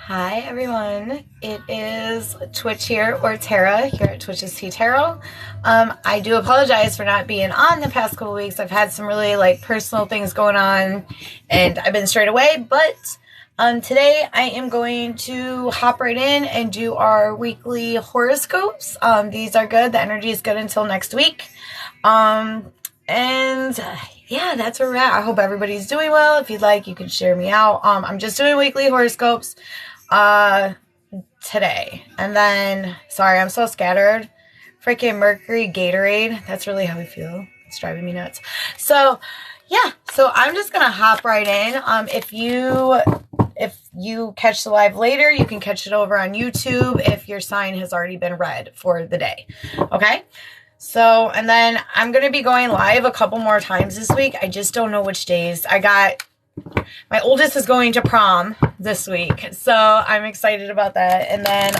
Hi everyone, it is Twitch here, or Tara here at Twitch's Tea Tarot. I do apologize for not being on the past couple weeks. I've had some really personal things going on and I've been straight away, but today I am going to hop right in and do our weekly horoscopes. These are good. The energy is good until next week. Yeah, that's where we're at. I hope everybody's doing well. If you'd like, you can share me out. I'm just doing weekly horoscopes today. And then, sorry, I'm so scattered. Freaking Mercury Gatorade. That's really how I feel. It's driving me nuts. So, yeah. So I'm just going to hop right in. If you catch the live later, you can catch it over on YouTube if your sign has already been read for the day. Okay? So, and then I'm going to be going live a couple more times this week. I just don't know which days. My oldest is going to prom this week, so I'm excited about that. And then,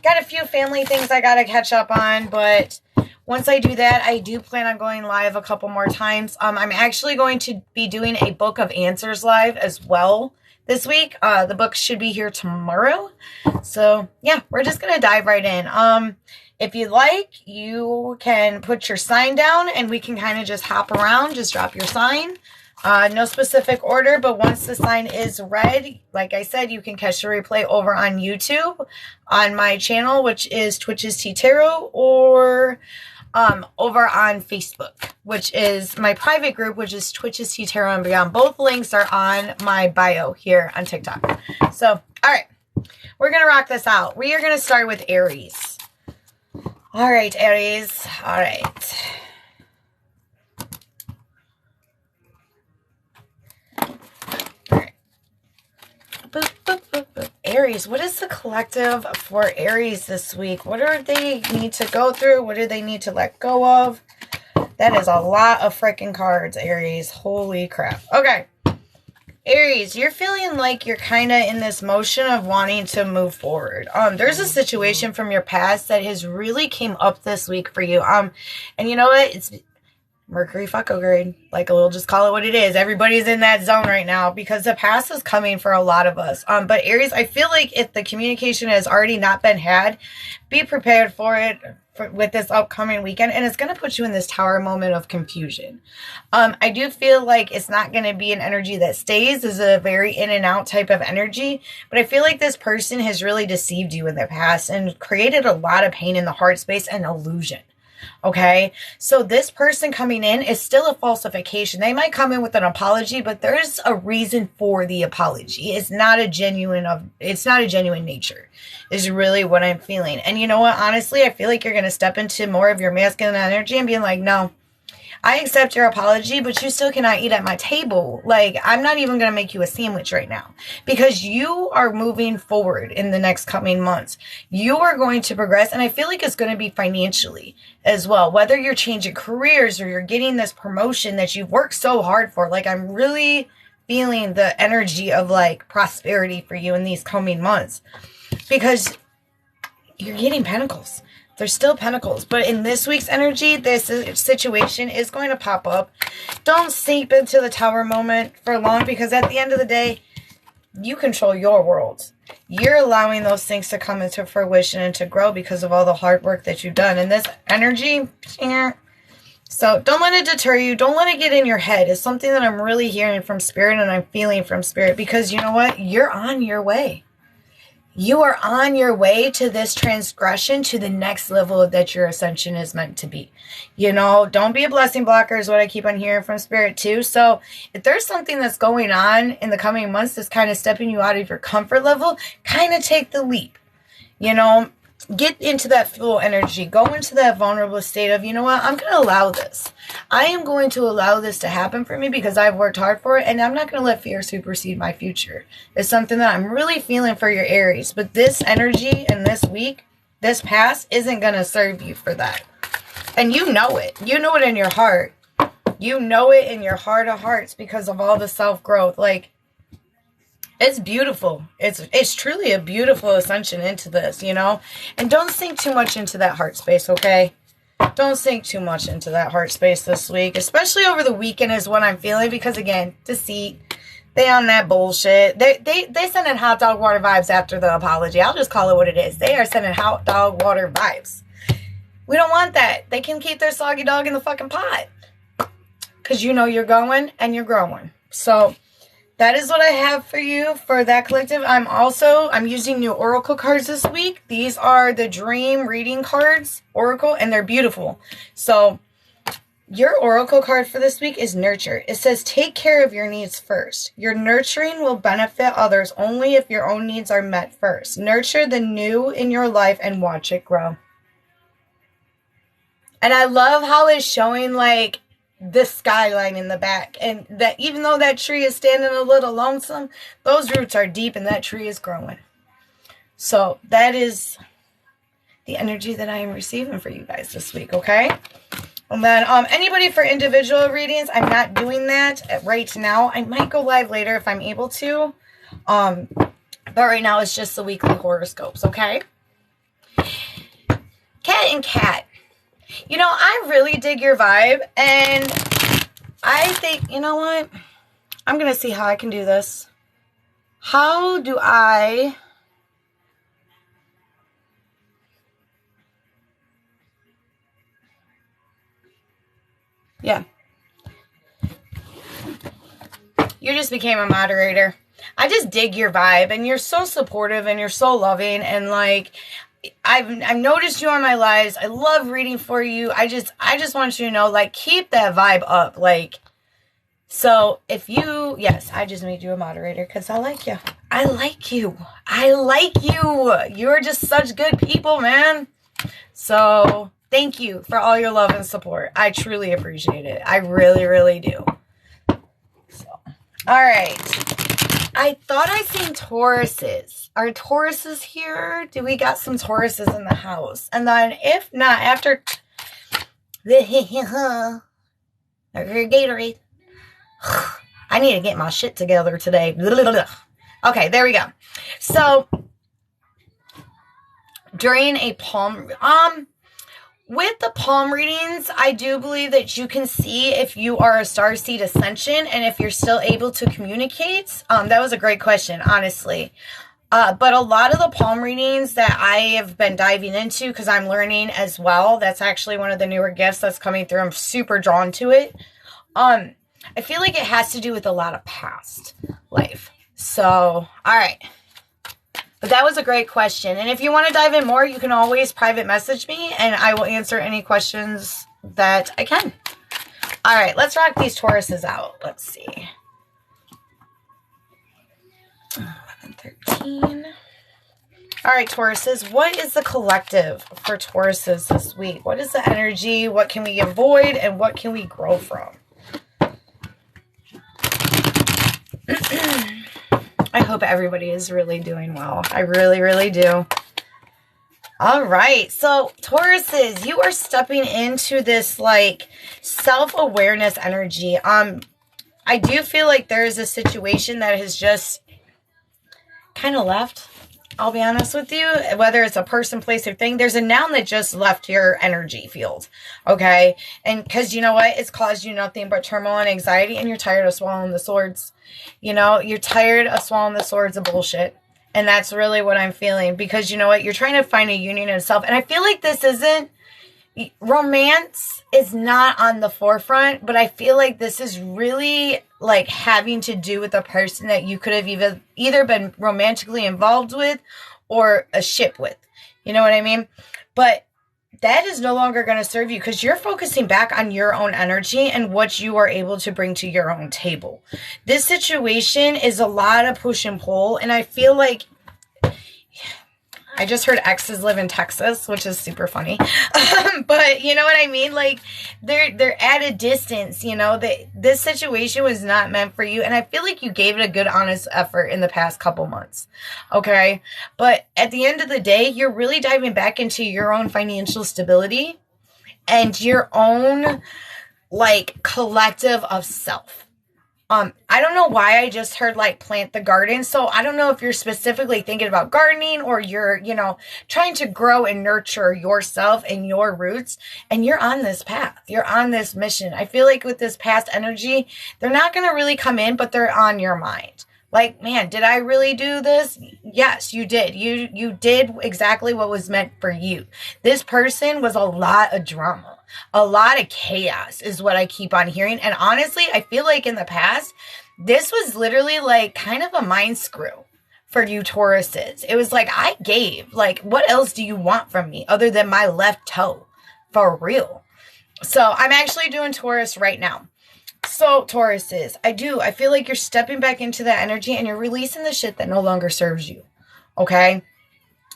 got a few family things I got to catch up on, but once I do that, I do plan on going live a couple more times. I'm actually going to be doing a book of answers live as well this week. The book should be here tomorrow. So yeah, we're just going to dive right in. If you'd like, you can put your sign down and we can kind of just hop around. Just drop your sign. No specific order, but once the sign is read, like I said, you can catch the replay over on YouTube on my channel, which is Twitch's Tea Tarot, or over on Facebook, which is my private group, which is Twitch's Tea Tarot and Beyond. Both links are on my bio here on TikTok. So, all right, we're going to rock this out. We are going to start with Aries. All right, Aries. All right. Boop, boop, boop, boop. Aries, what is the collective for Aries this week? What do they need to go through? What do they need to let go of? That is a lot of freaking cards, Aries. Holy crap. Okay. Aries, you're feeling like you're kind of in this motion of wanting to move forward. There's a situation from your past that has really came up this week for you. And you know what? It's Mercury fuckograde. We'll just call it what it is. Everybody's in that zone right now because the past is coming for a lot of us. But Aries, I feel like if the communication has already not been had, be prepared for it with this upcoming weekend, and it's going to put you in this tower moment of confusion. I do feel like it's not going to be an energy that stays. It's a very in and out type of energy, but I feel like this person has really deceived you in the past and created a lot of pain in the heart space and illusion. Okay, so this person coming in is still a falsification. They might come in with an apology, but there's a reason for the apology. It's not a genuine nature is really what I'm feeling. And you know what? Honestly, I feel like you're going to step into more of your masculine energy and being like, no, I accept your apology, but you still cannot eat at my table. I'm not even going to make you a sandwich right now because you are moving forward in the next coming months. You are going to progress, and I feel like it's going to be financially as well. Whether you're changing careers or you're getting this promotion that you've worked so hard for, I'm really feeling the energy of prosperity for you in these coming months because you're getting pentacles. There's still pentacles, but in this week's energy, this situation is going to pop up. Don't seep into the tower moment for long because at the end of the day, you control your world. You're allowing those things to come into fruition and to grow because of all the hard work that you've done. And this energy, so don't let it deter you. Don't let it get in your head. It's something that I'm really hearing from Spirit and I'm feeling from Spirit because you know what? You're on your way. You are on your way to this transgression, to the next level that your ascension is meant to be. Don't be a blessing blocker is what I keep on hearing from Spirit too. So if there's something that's going on in the coming months that's kind of stepping you out of your comfort level, kind of take the leap. Get into that flow energy. Go into that vulnerable state of, you know what, I'm going to allow this. I am going to allow this to happen for me because I've worked hard for it, and I'm not going to let fear supersede my future. It's something that I'm really feeling for your Aries. But this energy and this week, this past, isn't going to serve you for that. And you know it. You know it in your heart. You know it in your heart of hearts because of all the self-growth. It's beautiful. It's truly a beautiful ascension into this, And don't sink too much into that heart space, okay? Don't sink too much into that heart space this week, especially over the weekend is what I'm feeling because, again, deceit, They on that bullshit. They sending hot dog water vibes after the apology. I'll just call it what it is. They are sending hot dog water vibes. We don't want that. They can keep their soggy dog in the fucking pot. Because you know you're going and you're growing. So that is what I have for you for that collective. I'm using new oracle cards this week. These are the dream reading cards, oracle, and they're beautiful. So your oracle card for this week is nurture. It says take care of your needs first. Your nurturing will benefit others only if your own needs are met first. Nurture the new in your life and watch it grow. And I love how it's showing like the skyline in the back, and that even though that tree is standing a little lonesome, those roots are deep and that tree is growing. So that is the energy that I am receiving for you guys this week. Okay, and then anybody for individual readings, I'm not doing that right now. I might go live later if I'm able to, but right now it's just the weekly horoscopes. Okay, cat and cat. You know, I really dig your vibe, and I think, you know what? I'm going to see how I can do this. How do I... Yeah. You just became a moderator. I just dig your vibe, and you're so supportive, and you're so loving, and like... I've noticed you on my lives. I love reading for you. I just want you to know, like, keep that vibe up. Like, so if you, yes, I just made you a moderator because I like you. I like you. I like you. You're just such good people, man. So thank you for all your love and support. I truly appreciate it. I really, really do. So, all right. I thought I seen Tauruses. Are Tauruses here? Do we got some Tauruses in the house? And then if not, after the Gatorade. I need to get my shit together today. Okay, there we go. So during a palm with the palm readings, I do believe that you can see if you are a starseed ascension and if you're still able to communicate. That was a great question, honestly. But a lot of the palm readings that I have been diving into, because I'm learning as well, that's actually one of the newer gifts that's coming through. I'm super drawn to it. I feel like it has to do with a lot of past life. So, all right. But that was a great question. And if you want to dive in more, you can always private message me and I will answer any questions that I can. All right, let's rock these Tauruses out. Let's see. 11, 13. All right, Tauruses, what is the collective for Tauruses this week? What is the energy? What can we avoid and what can we grow from? I hope everybody is really doing well. I really, really do. All right. So, Tauruses, you are stepping into this, like, self-awareness energy. I do feel like there is a situation that has just kind of left. I'll be honest with you. Whether it's a person, place, or thing, there's a noun that just left your energy field. Okay? And because you know what? It's caused you nothing but turmoil and anxiety, and you're tired of swallowing the swords. You know, you're tired of swallowing the swords of bullshit. And that's really what I'm feeling. Because you know what? You're trying to find a union in itself. And I feel like this isn't, romance is not on the forefront, but I feel like this is really like having to do with a person that you could have either been romantically involved with or a ship with. You know what I mean? But that is no longer going to serve you because you're focusing back on your own energy and what you are able to bring to your own table. This situation is a lot of push and pull, and I feel like I just heard exes live in Texas, which is super funny. But you know what I mean? Like, they're at a distance, you know. This situation was not meant for you. And I feel like you gave it a good, honest effort in the past couple months. Okay? But at the end of the day, you're really diving back into your own financial stability and your own, like, collective of self. I don't know why I just heard like plant the garden. So I don't know if you're specifically thinking about gardening or you're, trying to grow and nurture yourself and your roots. And you're on this path. You're on this mission. I feel like with this past energy, they're not going to really come in, but they're on your mind. Like, man, did I really do this? Yes, you did. You did exactly what was meant for you. This person was a lot of drama. A lot of chaos is what I keep on hearing. And honestly, I feel like in the past, this was literally like kind of a mind screw for you Tauruses. It was like, I gave. Like, what else do you want from me other than my left toe? For real. So I'm actually doing Taurus right now. So Tauruses, I feel like you're stepping back into that energy and you're releasing the shit that no longer serves you. Okay?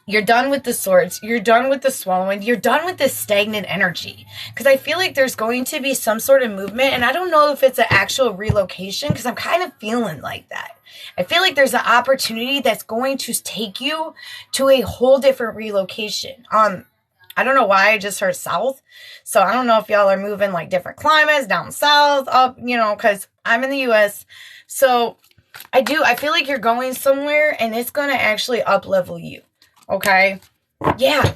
You're done with the swords. You're done with the swallowing. You're done with this stagnant energy. Because I feel like there's going to be some sort of movement. And I don't know if it's an actual relocation. Because I'm kind of feeling like that. I feel like there's an opportunity that's going to take you to a whole different relocation. I don't know why I just heard south. So I don't know if y'all are moving like different climates, down south, up, because I'm in the U.S. So I feel like you're going somewhere and it's going to actually up-level you. Okay. Yeah.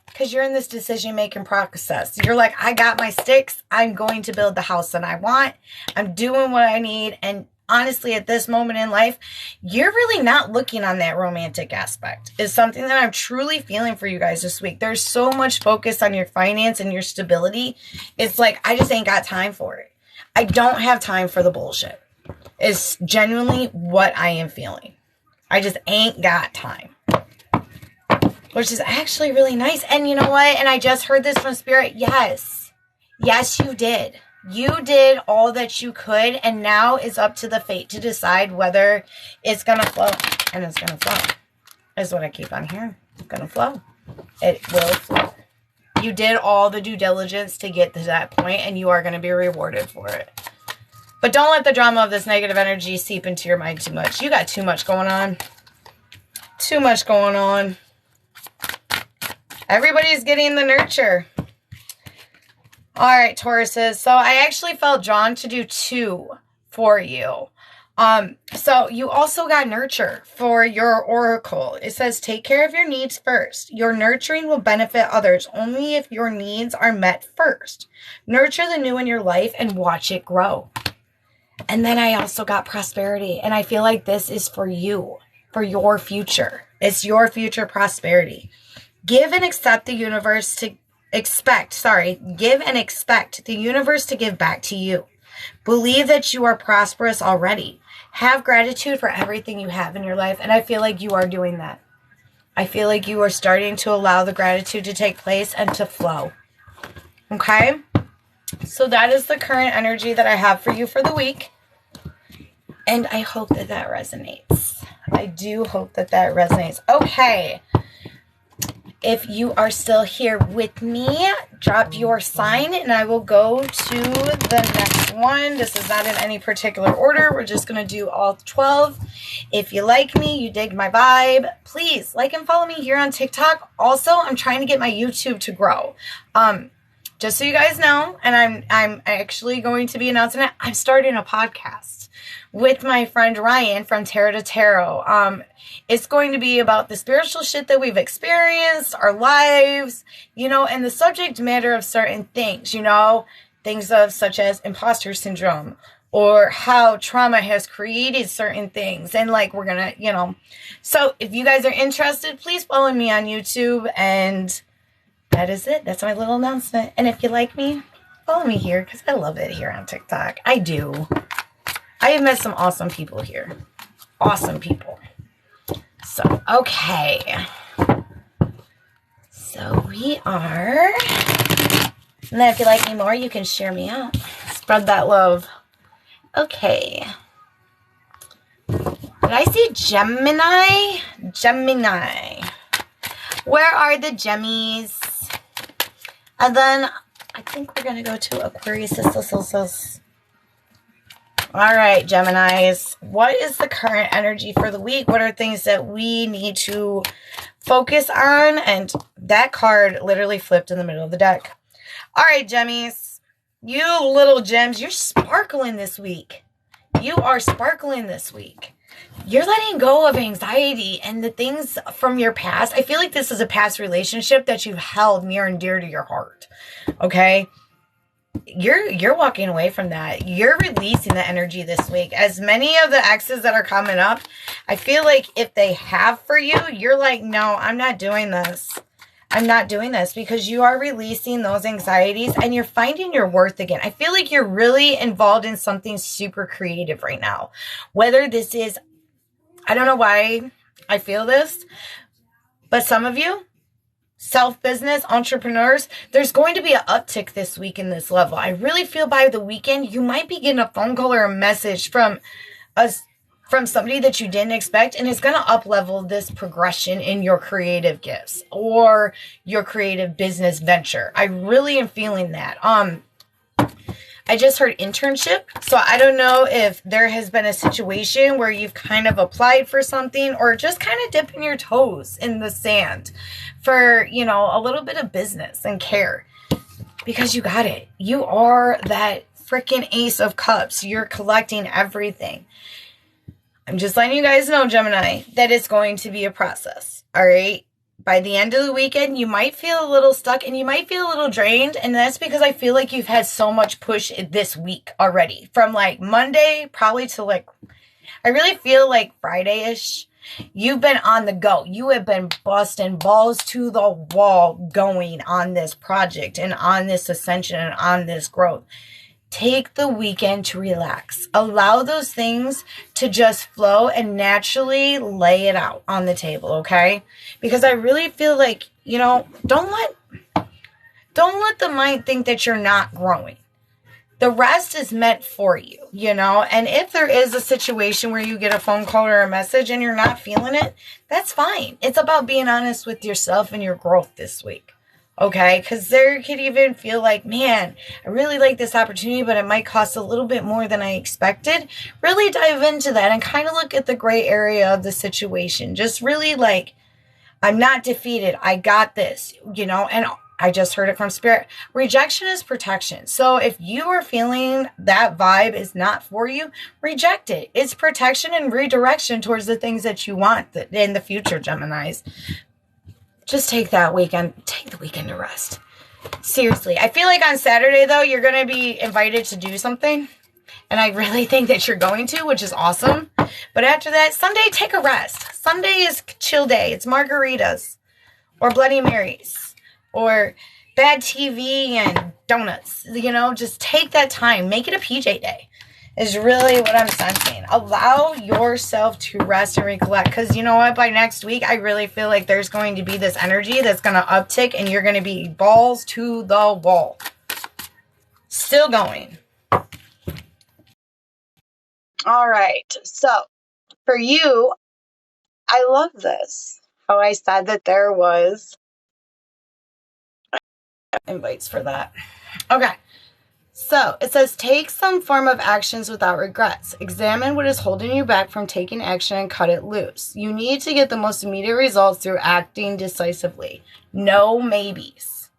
Because you're in this decision-making process. You're like, I got my sticks. I'm going to build the house that I want. I'm doing what I need. And honestly, at this moment in life, you're really not looking on that romantic aspect. It's something that I'm truly feeling for you guys this week. There's so much focus on your finance and your stability. It's like, I just ain't got time for it. I don't have time for the bullshit. It's genuinely what I am feeling. I just ain't got time. Which is actually really nice. And you know what? And I just heard this from Spirit. Yes. Yes, you did. You did all that you could. And now it's up to the fate to decide whether it's going to flow. And it's going to flow. Is what I keep on hearing. It's going to flow. It will flow. You did all the due diligence to get to that point. And you are going to be rewarded for it. But don't let the drama of this negative energy seep into your mind too much. You got too much going on. Too much going on. Everybody's getting the nurture. All right, Tauruses. So I actually felt drawn to do 2 for you. So you also got nurture for your oracle. It says, take care of your needs first. Your nurturing will benefit others only if your needs are met first. Nurture the new in your life and watch it grow. And then I also got prosperity. And I feel like this is for you, for your future. It's your future prosperity. Give and expect the universe to give and expect the universe to give back to you. Believe that you are prosperous already. Have gratitude for everything you have in your life. And I feel like you are doing that. I feel like you are starting to allow the gratitude to take place and to flow. Okay? So that is the current energy that I have for you for the week. And I hope that that resonates. I do hope that that resonates. Okay. If you are still here with me, drop your sign and I will go to the next one. This is not in any particular order. We're just going to do all 12. If you like me, you dig my vibe, please like and follow me here on TikTok. Also, I'm trying to get my YouTube to grow. Just so you guys know, and I'm actually going to be announcing it, I'm starting a podcast with my friend Ryan from Tarot to Tarot. It's going to be about the spiritual shit that we've experienced, our lives, and the subject matter of certain things, things of such as imposter syndrome or how trauma has created certain things. And we're going to, so if you guys are interested, please follow me on YouTube. And that is it. That's my little announcement. And if you like me, follow me here because I love it here on TikTok. I do. I have met some awesome people here. Awesome people. So, okay. So we are. And then if you like me more, you can share me out. Spread that love. Okay. Did I see Gemini? Gemini. Where are the Gemmies? And then I think we're going to go to Aquarius. All right, Geminis. What is the current energy for the week? What are things that we need to focus on? And that card literally flipped in the middle of the deck. All right, Gemmies. You little gems, you're sparkling this week. You are sparkling this week. You're letting go of anxiety and the things from your past. I feel like this is a past relationship that you've held near and dear to your heart. Okay? You're walking away from that. You're releasing the energy this week. As many of the exes that are coming up, I feel like if they have for you, you're like, no, I'm not doing this. I'm not doing this, because you are releasing those anxieties and you're finding your worth again. I feel like you're really involved in something super creative right now. Whether this is, I don't know why I feel this, but some of you, self-business entrepreneurs, there's going to be an uptick this week in this level. I really feel by the weekend, you might be getting a phone call or a message from somebody that you didn't expect, and it's going to up-level this progression in your creative gifts or your creative business venture. I really am feeling that. I just heard internship, so I don't know if there has been a situation where you've kind of applied for something or just kind of dipping your toes in the sand for, you know, a little bit of business and care, because you got it. You are that freaking Ace of Cups. You're collecting everything. I'm just letting you guys know, Gemini, that it's going to be a process, all right? By the end of the weekend, you might feel a little stuck and you might feel a little drained, and that's because I feel like you've had so much push this week already. From like Monday probably to like, I really feel like Friday-ish, you've been on the go. You have been busting balls to the wall going on this project and on this ascension and on this growth. Take the weekend to relax. Allow those things to just flow and naturally lay it out on the table, okay? Because I really feel like, you know, don't let the mind think that you're not growing. The rest is meant for you, you know? And if there is a situation where you get a phone call or a message and you're not feeling it, that's fine. It's about being honest with yourself and your growth this week. Okay, because there could even feel like, man, I really like this opportunity, but it might cost a little bit more than I expected. Really dive into that and kind of look at the gray area of the situation. Just really like, I'm not defeated. I got this, you know, and I just heard it from Spirit. Rejection is protection. So if you are feeling that vibe is not for you, reject it. It's protection and redirection towards the things that you want in the future, Geminis. Just take the weekend to rest. Seriously. I feel like on Saturday, though, you're going to be invited to do something. And I really think that you're going to, which is awesome. But after that, Sunday, take a rest. Sunday is chill day. It's margaritas or Bloody Marys or bad TV and donuts. You know, just take that time. Make it a PJ day. Is really what I'm sensing. Allow yourself to rest and recollect. Because you know what? By next week, I really feel like there's going to be this energy that's going to uptick. And you're going to be balls to the wall. Still going. All right. So, for you, I love this. How I said that there was invites for that. Okay. So, it says, take some form of actions without regrets. Examine what is holding you back from taking action and cut it loose. You need to get the most immediate results through acting decisively. No maybes.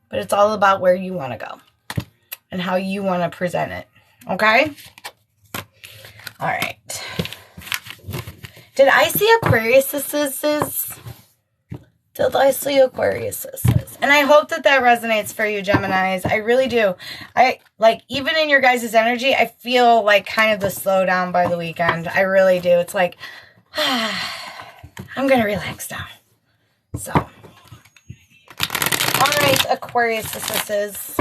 But it's all about where you want to go and how you want to present it. Okay? All right. Did I see Aquariuses? Did I see Aquariuses? And I hope that resonates for you, Geminis. I really do. I like, even in your guys' energy, I feel like kind of the slowdown by the weekend. I really do. It's like, I'm going to relax now. So, all right, Aquariuses.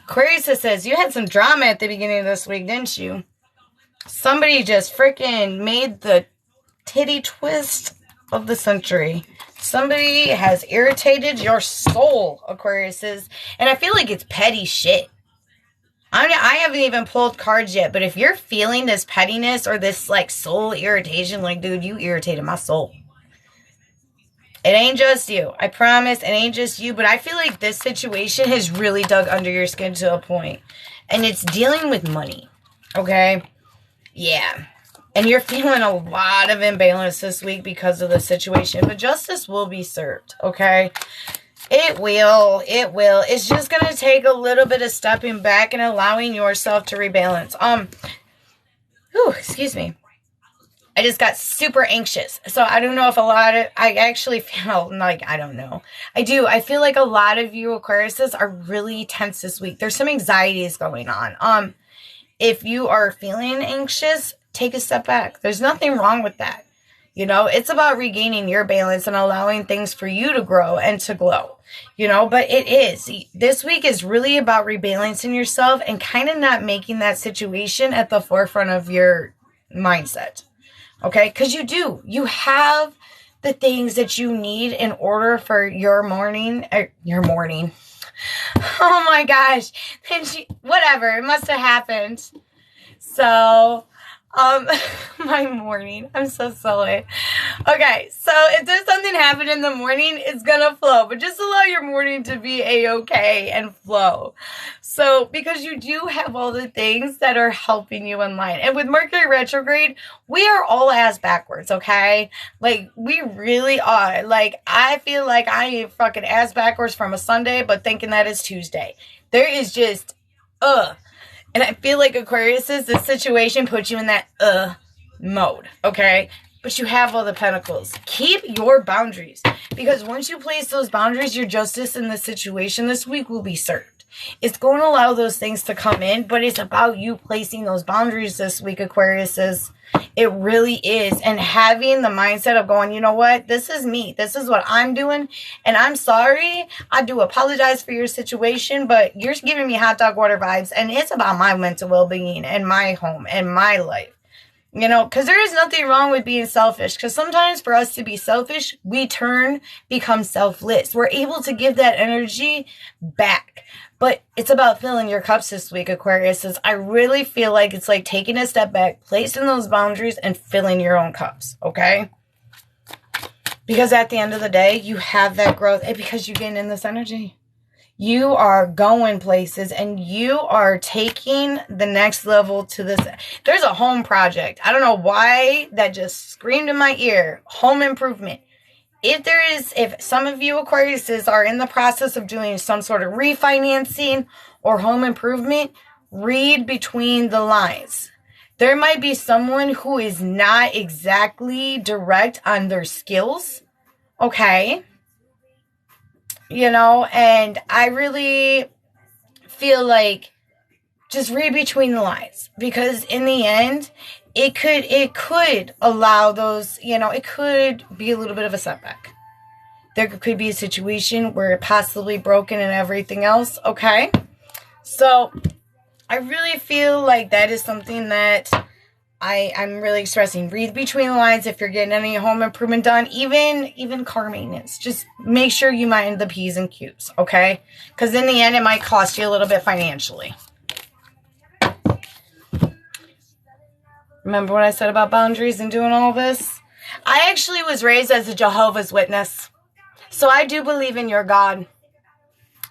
Aquariuses, you had some drama at the beginning of this week, didn't you? Somebody just freaking made the titty twist of the century. Somebody has irritated your soul, Aquariuses. And I feel like it's petty shit. I haven't even pulled cards yet, but if you're feeling this pettiness or this like soul irritation, like, dude, you irritated my soul. It ain't just you. I promise it ain't just you, but I feel like this situation has really dug under your skin to a point. And it's dealing with money. Okay? Yeah. And you're feeling a lot of imbalance this week because of the situation. But justice will be served, okay? It will. It will. It's just going to take a little bit of stepping back and allowing yourself to rebalance. Excuse me. I just got super anxious. So I don't know if I actually feel like, I don't know. I feel like a lot of you Aquariuses are really tense this week. There's some anxieties going on. If you are feeling anxious, take a step back. There's nothing wrong with that. You know, it's about regaining your balance and allowing things for you to grow and to glow, you know, but this week is really about rebalancing yourself and kind of not making that situation at the forefront of your mindset. Okay. Cause you have the things that you need in order for your morning. Oh my gosh. Whatever. It must have happened. So, my morning. I'm so silly. Okay, so if there's something happening in the morning, it's gonna flow. But just allow your morning to be a-okay and flow. So, because you do have all the things that are helping you in line. And with Mercury retrograde, we are all ass backwards, okay? Like, we really are. Like, I feel like I am fucking ass backwards from a Sunday, but thinking that it's Tuesday. There is just, And I feel like Aquariuses, this situation puts you in that mode, okay? But you have all the pentacles. Keep your boundaries. Because once you place those boundaries, your justice in the situation this week will be served. It's going to allow those things to come in, but it's about you placing those boundaries this week, Aquariuses. It really is. And having the mindset of going, you know what? This is me. This is what I'm doing. And I'm sorry. I do apologize for your situation, but you're giving me hot dog water vibes. And it's about my mental well-being and my home and my life. You know, because there is nothing wrong with being selfish. Because sometimes for us to be selfish, we become selfless. We're able to give that energy back. But it's about filling your cups this week, Aquarius. I really feel like it's like taking a step back, placing those boundaries, and filling your own cups, okay? Because at the end of the day, you have that growth. And because you're getting in this energy. You are going places and you are taking the next level to this. There's a home project. I don't know why that just screamed in my ear. Home improvement. If some of you Aquariuses are in the process of doing some sort of refinancing or home improvement, read between the lines. There might be someone who is not exactly direct on their skills. Okay. You know, and I really feel like just read between the lines, because in the end, it could allow those, you know, it could be a little bit of a setback. There could be a situation where it possibly broken and everything else. Okay. So I really feel like that is something that I'm really expressing. Read between the lines if you're getting any home improvement done, even car maintenance. Just make sure you mind the P's and Q's, okay? Because in the end, it might cost you a little bit financially. Remember what I said about boundaries and doing all this? I actually was raised as a Jehovah's Witness. So I do believe in your God.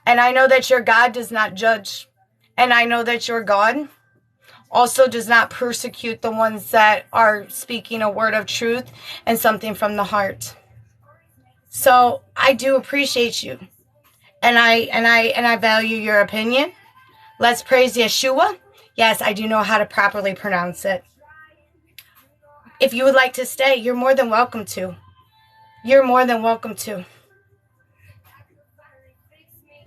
And I know that your God does not judge. And I know that your God also does not persecute the ones that are speaking a word of truth and something from the heart. So I do appreciate you. And I value your opinion. Let's praise Yeshua. Yes, I do know how to properly pronounce it. If you would like to stay, you're more than welcome to. You're more than welcome to.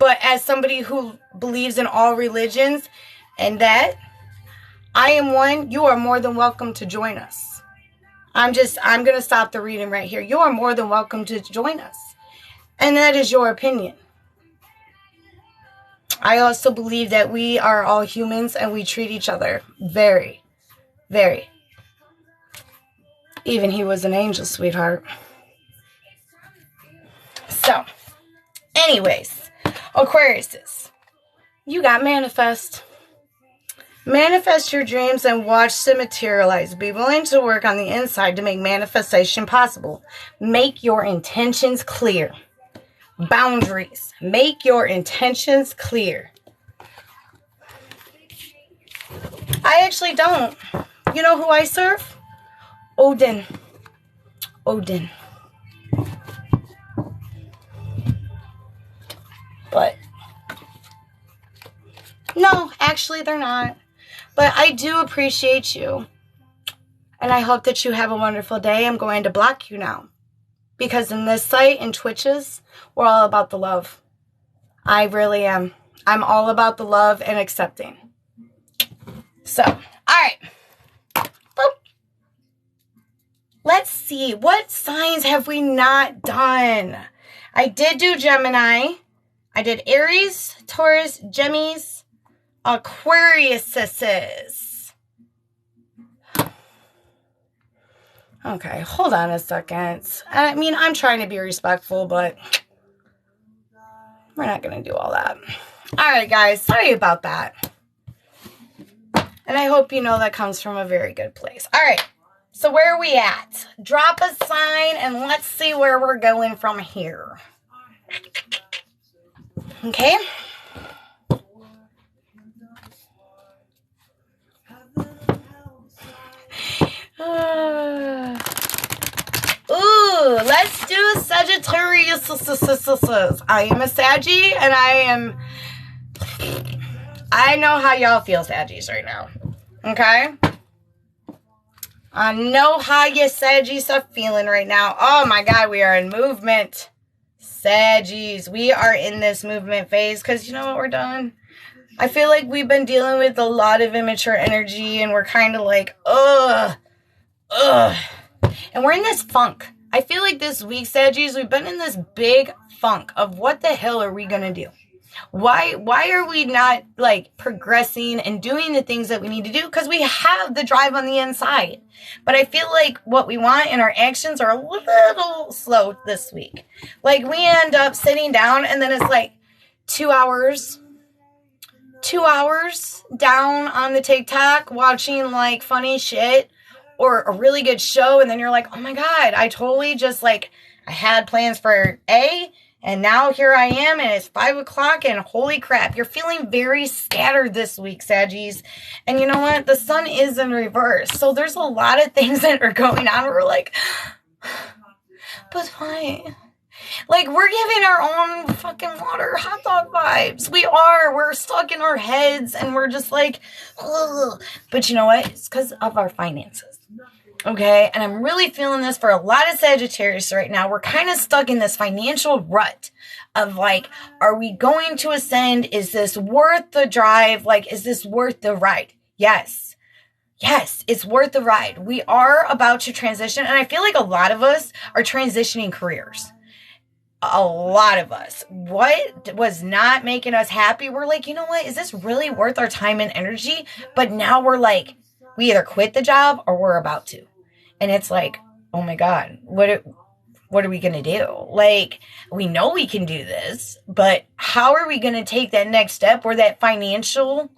But as somebody who believes in all religions and that I am one, you are more than welcome to join us. I'm going to stop the reading right here. You are more than welcome to join us. And that is your opinion. I also believe that we are all humans and we treat each other very, very. Even he was an angel, sweetheart. So, anyways, Aquariuses, you got manifest. Manifest your dreams and watch them materialize. Be willing to work on the inside to make manifestation possible. Make your intentions clear. Boundaries. Make your intentions clear. I actually don't. You know who I serve? Odin. Odin. But no, actually they're not. But I do appreciate you. And I hope that you have a wonderful day. I'm going to block you now. Because in this site, in Twitches, we're all about the love. I really am. I'm all about the love and accepting. So, all right. Boop. Let's see. What signs have we not done? I did do Gemini. I did Aries, Taurus, Gemmies, Aquariuses. Okay, hold on a second. I mean, I'm trying to be respectful, but we're not going to do all that. All right, guys. Sorry about that. And I hope you know that comes from a very good place. All right. So where are we at? Drop a sign and let's see where we're going from here. Okay. Ooh, let's do Sagittarius. I am a Saggy, and I know how y'all feel, Saggies, right now. Okay? I know how you Saggies are feeling right now. Oh my God, we are in movement. Saggies, we are in this movement phase, because you know what we're doing? I feel like we've been dealing with a lot of immature energy, and we're kind of like, ugh. And we're in this funk. I feel like this week, Saggies, we've been in this big funk of what the hell are we going to do? Why are we not like progressing and doing the things that we need to do? Because we have the drive on the inside. But I feel like what we want and our actions are a little slow this week. Like we end up sitting down and then it's like 2 hours down on the TikTok watching like funny shit or a really good show. And then you're like, oh my God, I totally just like, I had plans for A. And now here I am, and it's 5 o'clock, and holy crap, you're feeling very scattered this week, Saggies. And you know what? The sun is in reverse. So there's a lot of things that are going on. We're like, but why? Like, we're giving our own fucking water hot dog vibes. We're stuck in our heads, and we're just like, ugh. But you know what? It's because of our finances. Okay, and I'm really feeling this for a lot of Sagittarius right now. We're kind of stuck in this financial rut of like, are we going to ascend? Is this worth the drive? Like, is this worth the ride? Yes, it's worth the ride. We are about to transition, and I feel like a lot of us are transitioning careers. A lot of us. What was not making us happy? We're like, you know what? Is this really worth our time and energy? But now we're like, we either quit the job or we're about to. And it's like, oh my God, what are we going to do? Like, we know we can do this, but how are we going to take that next step where that financial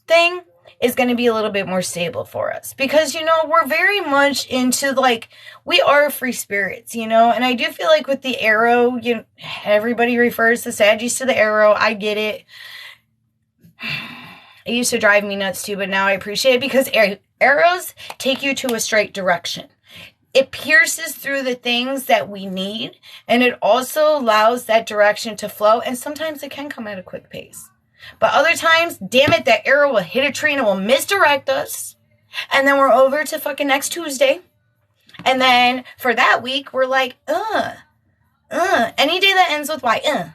thing is going to be a little bit more stable for us? Because, you know, we're very much into like, we are free spirits, you know, and I do feel like with the arrow, you know, everybody refers the Saggies to the arrow. I get it. It used to drive me nuts too, but now I appreciate it because arrows take you to a straight direction. It pierces through the things that we need, and it also allows that direction to flow, and sometimes it can come at a quick pace. But other times, damn it, that arrow will hit a tree and it will misdirect us, and then we're over to fucking next Tuesday. And then for that week, we're like, any day that ends with Y,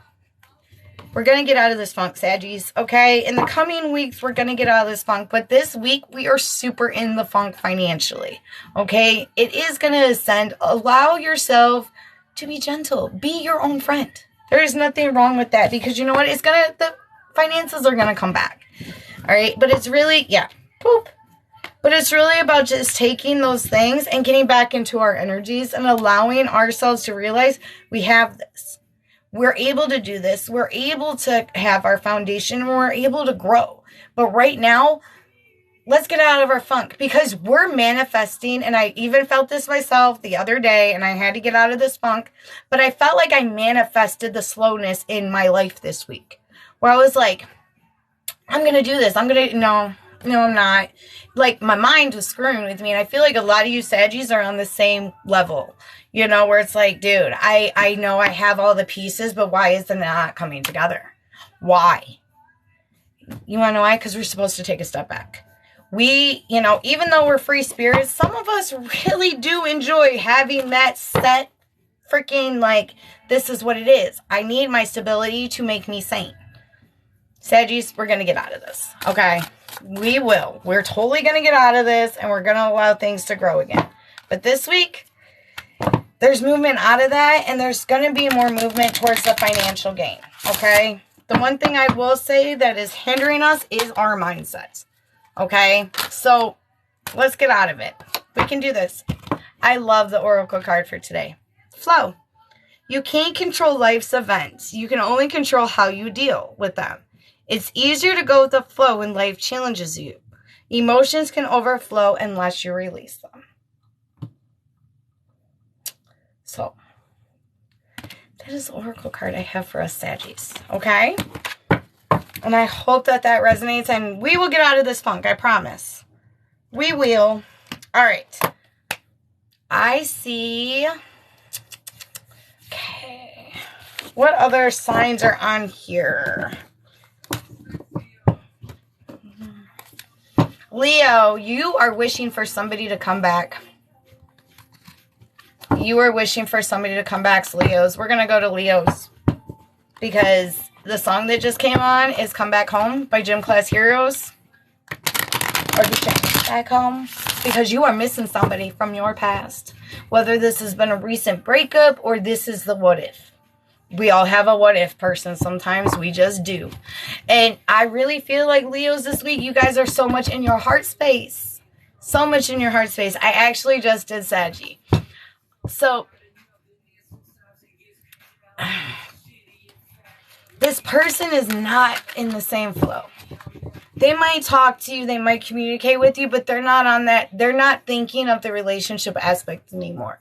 We're going to get out of this funk, Saggies, okay? In the coming weeks, we're going to get out of this funk. But this week, we are super in the funk financially, okay? It is going to ascend. Allow yourself to be gentle. Be your own friend. There is nothing wrong with that because you know what? The finances are going to come back, all right? But it's really, But it's really about just taking those things and getting back into our energies and allowing ourselves to realize we have this. We're able to do this. We're able to have our foundation. And we're able to grow. But right now, let's get out of our funk because we're manifesting. And I even felt this myself the other day and I had to get out of this funk. But I felt like I manifested the slowness in my life this week where I was like, I'm going to do this. No, No, I'm not. Like, my mind was screwing with me, and I feel like a lot of you Saggies are on the same level. You know, where it's like, dude, I know I have all the pieces, but why is it not coming together? Why? You want to know why? Because we're supposed to take a step back. We, you know, even though we're free spirits, some of us really do enjoy having that set freaking, like, this is what it is. I need my stability to make me sane. Saggies, we're going to get out of this, okay? We will. We're totally going to get out of this, and we're going to allow things to grow again. But this week, there's movement out of that, and there's going to be more movement towards the financial gain, okay? The one thing I will say that is hindering us is our mindset, okay? So, let's get out of it. We can do this. I love the Oracle card for today. Flow. You can't control life's events. You can only control how you deal with them. It's easier to go with the flow when life challenges you. Emotions can overflow unless you release them. So, that is the Oracle card I have for us Saggies, okay? And I hope that that resonates, and we will get out of this funk, I promise. We will. All right. I see... Okay. What other signs are on here? Leo, you are wishing for somebody to come back. You are wishing for somebody to come back, Leos. We're going to go to Leos. Because the song that just came on is Come Back Home by Gym Class Heroes. Or Get Your Ass Back Home. Because you are missing somebody from your past. Whether this has been a recent breakup or this is the what if. We all have a what if person sometimes. We just do. And I really feel like Leos this week, you guys are so much in your heart space. So much in your heart space. I actually just did Saggy. So, this person is not in the same flow. They might talk to you, they might communicate with you, but they're not on that. They're not thinking of the relationship aspect anymore.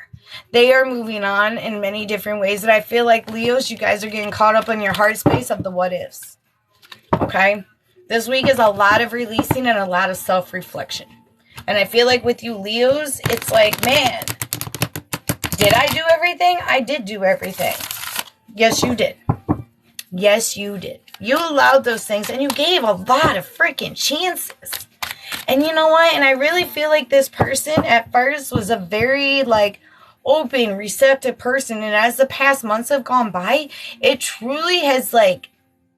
They are moving on in many different ways. And I feel like, Leos, you guys are getting caught up in your heart space of the what ifs. Okay? This week is a lot of releasing and a lot of self-reflection. And I feel like with you, Leos, it's like, man, did I do everything? I did do everything. Yes, you did. Yes, you did. You allowed those things, and you gave a lot of freaking chances. And you know what? And I really feel like this person at first was a very, like, open, receptive person. And as the past months have gone by, it truly has, like,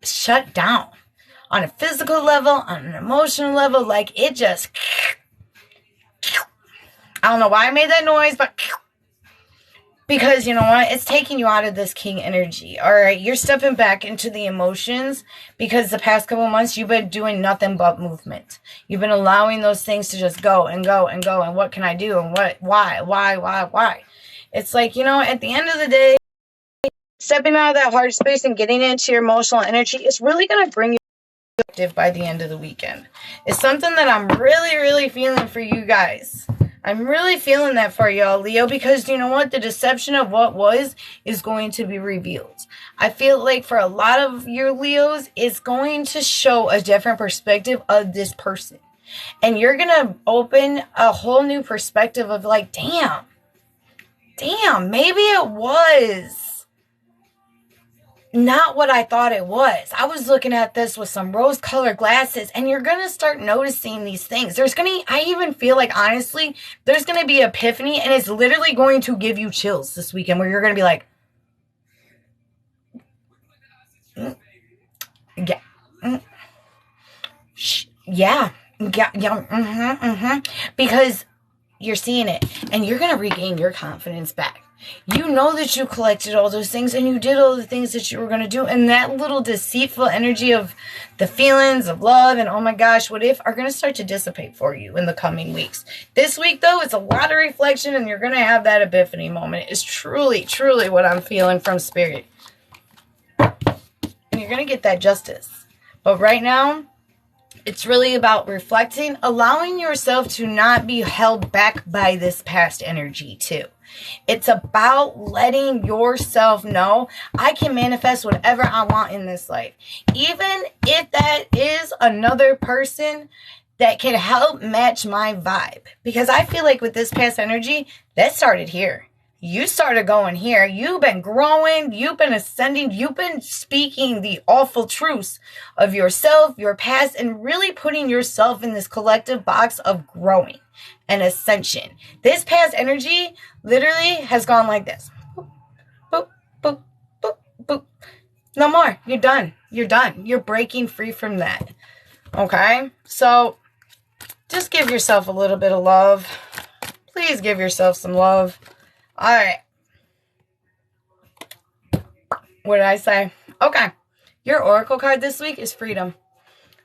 shut down. On a physical level, on an emotional level, like, it just... I don't know why I made that noise, but... Because, you know what? It's taking you out of this king energy. All right? You're stepping back into the emotions because the past couple months you've been doing nothing but movement. You've been allowing those things to just go and go and go. And what can I do? And what? Why? It's like, you know, at the end of the day, stepping out of that heart space and getting into your emotional energy is really going to bring you active by the end of the weekend. It's something that I'm really, really feeling for you guys. I'm really feeling that for y'all, Leo, because you know what? The deception of what was is going to be revealed. I feel like for a lot of your Leos, it's going to show a different perspective of this person. And you're going to open a whole new perspective of like, damn, maybe it was not what I thought it was. I was looking at this with some rose-colored glasses, and you're going to start noticing these things. I even feel like, honestly, there's going to be epiphany, and it's literally going to give you chills this weekend, where you're going to be like, because you're seeing it, and you're going to regain your confidence back. You know that you collected all those things and you did all the things that you were going to do. And that little deceitful energy of the feelings of love and oh my gosh, what if are going to start to dissipate for you in the coming weeks. This week, though, it's a lot of reflection and you're going to have that epiphany moment. It's truly, truly what I'm feeling from spirit. And you're going to get that justice. But right now, it's really about reflecting, allowing yourself to not be held back by this past energy too. It's about letting yourself know I can manifest whatever I want in this life. Even if that is another person that can help match my vibe. Because I feel like with this past energy, that started here. You started going here. You've been growing. You've been ascending. You've been speaking the awful truths of yourself, your past, and really putting yourself in this collective box of growing and ascension. This past energy literally has gone like this. Boop, boop, boop, boop, boop. No more. You're done. You're done. You're breaking free from that. Okay? So just give yourself a little bit of love. Please give yourself some love. All right. What did I say? Okay. Your oracle card this week is freedom.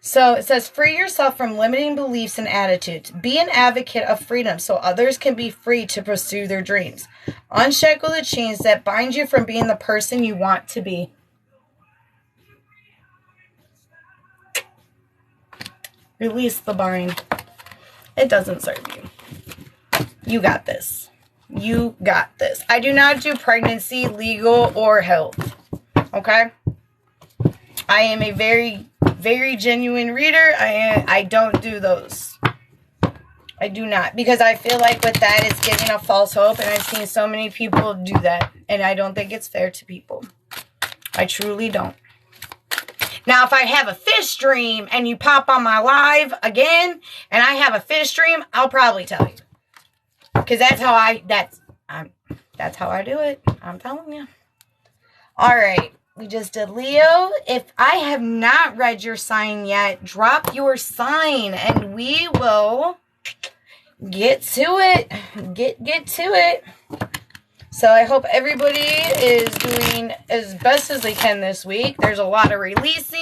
So it says, free yourself from limiting beliefs and attitudes. Be an advocate of freedom so others can be free to pursue their dreams. Unshackle the chains that bind you from being the person you want to be. Release the bind. It doesn't serve you. You got this. You got this. I do not do pregnancy, legal, or health. Okay? I am a very, very genuine reader. I don't do those. I do not. Because I feel like with that, it's giving a false hope. And I've seen so many people do that. And I don't think it's fair to people. I truly don't. Now, if I have a fish dream and you pop on my live again and I have a fish dream, I'll probably tell you. Because that's how I do it. I'm telling you. All right. We just did Leo. If I have not read your sign yet, drop your sign and we will get to it. Get to it. So I hope everybody is doing as best as they can this week. There's a lot of releasing.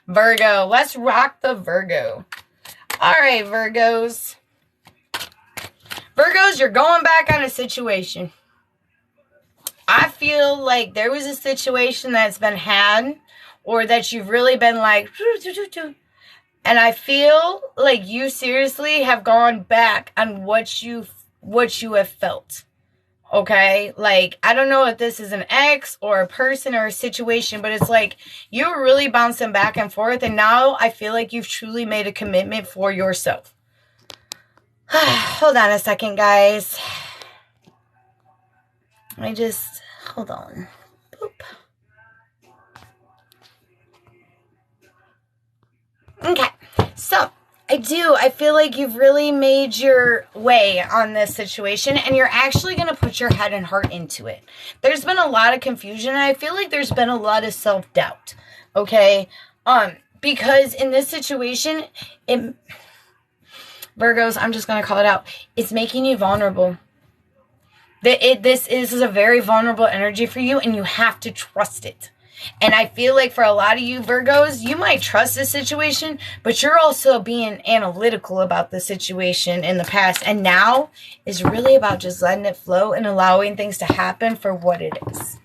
Virgo. Let's rock the Virgo. All right, Virgos. Virgos, you're going back on a situation. I feel like there was a situation that's been had or that you've really been like, and I feel like you seriously have gone back on what you have felt. Okay? Like, I don't know if this is an ex or a person or a situation, but it's like you were really bouncing back and forth, and now I feel like you've truly made a commitment for yourself. Hold on a second, guys. Hold on. Boop. Okay. So, I feel like you've really made your way on this situation and you're actually going to put your head and heart into it. There's been a lot of confusion and I feel like there's been a lot of self-doubt. Okay? Because in this situation, Virgos, I'm just going to call it out. It's making you vulnerable. This is a very vulnerable energy for you, and you have to trust it. And I feel like for a lot of you Virgos, you might trust this situation, but you're also being analytical about the situation in the past. And now is really about just letting it flow and allowing things to happen for what it is.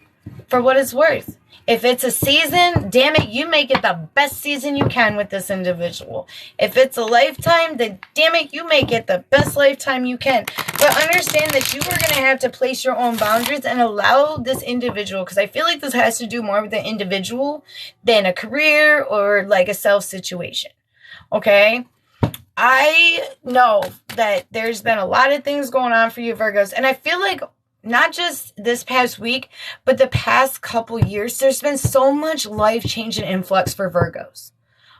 For what it's worth. If it's a season, damn it, you make it the best season you can with this individual. If it's a lifetime, then damn it, you make it the best lifetime you can. But understand that you are going to have to place your own boundaries and allow this individual, because I feel like this has to do more with the individual than a career or like a self situation. Okay? I know that there's been a lot of things going on for you Virgos, and I feel like not just this past week, but the past couple years, there's been so much life change and influx for Virgos.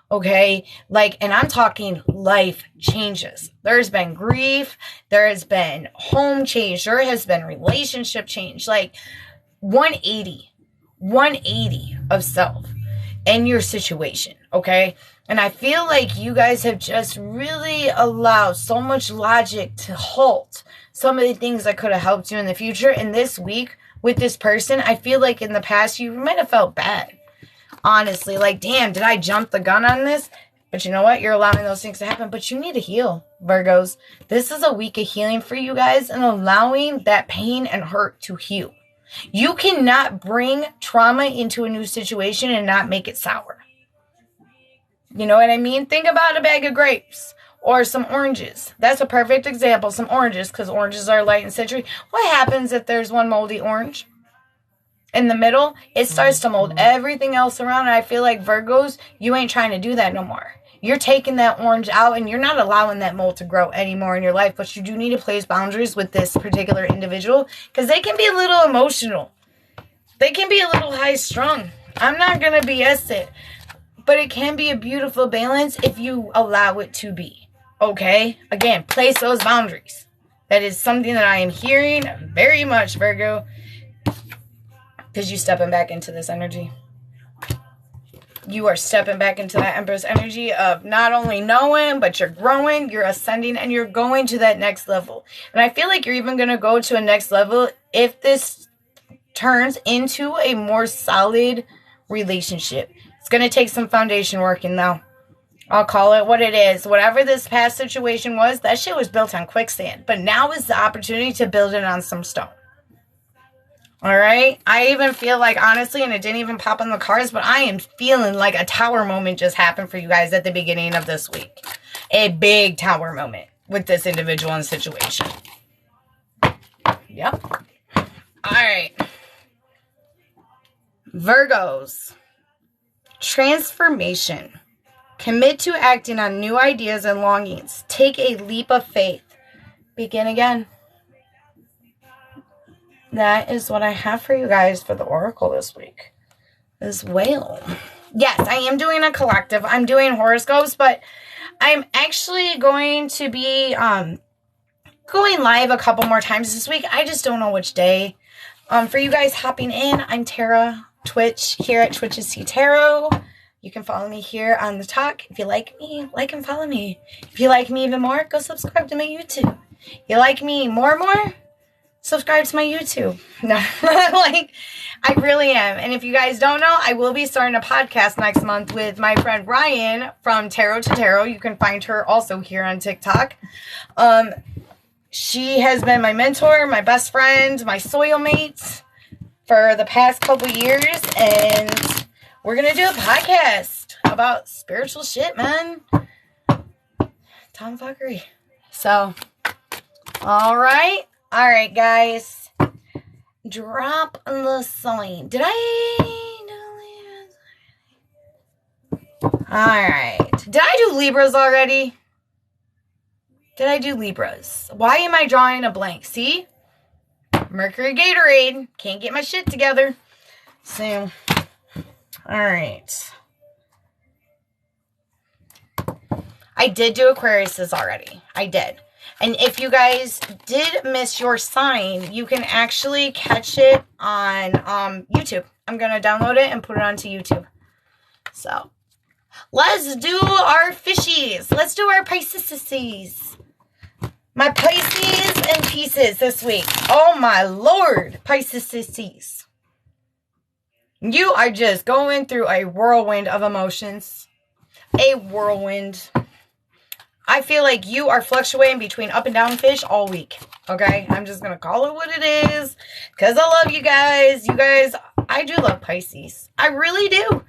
Okay? Like, and I'm talking life changes. There's been grief. There has been home change. There has been relationship change. Like 180 of self in your situation. Okay? And I feel like you guys have just really allowed so much logic to halt some of the things that could have helped you in the future. And this week with this person, I feel like in the past you might have felt bad. Honestly, like, damn, did I jump the gun on this? But you know what? You're allowing those things to happen. But you need to heal, Virgos. This is a week of healing for you guys and allowing that pain and hurt to heal. You cannot bring trauma into a new situation and not make it sour. You know what I mean? Think about a bag of grapes or some oranges. That's a perfect example. Some oranges, because oranges are light and citrusy. What happens if there's one moldy orange in the middle? It starts to mold everything else around. And I feel like Virgos, you ain't trying to do that no more. You're taking that orange out and you're not allowing that mold to grow anymore in your life. But you do need to place boundaries with this particular individual because they can be a little emotional. They can be a little high strung. I'm not going to BS it. But it can be a beautiful balance if you allow it to be. Okay? Again, place those boundaries. That is something that I am hearing very much, Virgo. Because you're stepping back into this energy. You are stepping back into that Empress energy of not only knowing, but you're growing, you're ascending, and you're going to that next level. And I feel like you're even going to go to a next level if this turns into a more solid relationship. It's going to take some foundation working, though. I'll call it what it is. Whatever this past situation was, that shit was built on quicksand. But now is the opportunity to build it on some stone. Alright? I even feel like, honestly, and it didn't even pop on the cards, but I am feeling like a tower moment just happened for you guys at the beginning of this week. A big tower moment with this individual and situation. Yep. Alright. Virgos. Transformation. Commit to acting on new ideas and longings. Take a leap of faith. Begin again. That is what I have for you guys for the Oracle this week. As well. Yes, I am doing a collective. I'm doing horoscopes, but I'm actually going to be going live a couple more times this week. I just don't know which day. For you guys hopping in, I'm Tara Twitch here at Twitch's T Tarot. You can follow me here on the talk. If you like me, like and follow me. If you like me even more, go subscribe to my YouTube. You like me more and more? Subscribe to my YouTube. No, like, I really am. And if you guys don't know, I will be starting a podcast next month with my friend Ryan from Tarot to Tarot. You can find her also here on TikTok. She has been my mentor, my best friend, my soil mate for the past couple years. And we're going to do a podcast about spiritual shit, man. Tomfuckery. So, all right. All right, guys. Drop the sign. Did I? All right. Did I do Libras already? Did I do Libras? Why am I drawing a blank? See? Mercury Gatorade. Can't get my shit together. So, all right. I did do Aquarius's already. I did. And if you guys did miss your sign, you can actually catch it on YouTube. I'm going to download it and put it onto YouTube. So, let's do our fishies. Let's do our Pisces. My Pisces and pieces this week. Oh my Lord, Pisces. You are just going through a whirlwind of emotions. A whirlwind. I feel like you are fluctuating between up and down fish all week. Okay? I'm just going to call it what it is. Because I love you guys. You guys, I do love Pisces. I really do.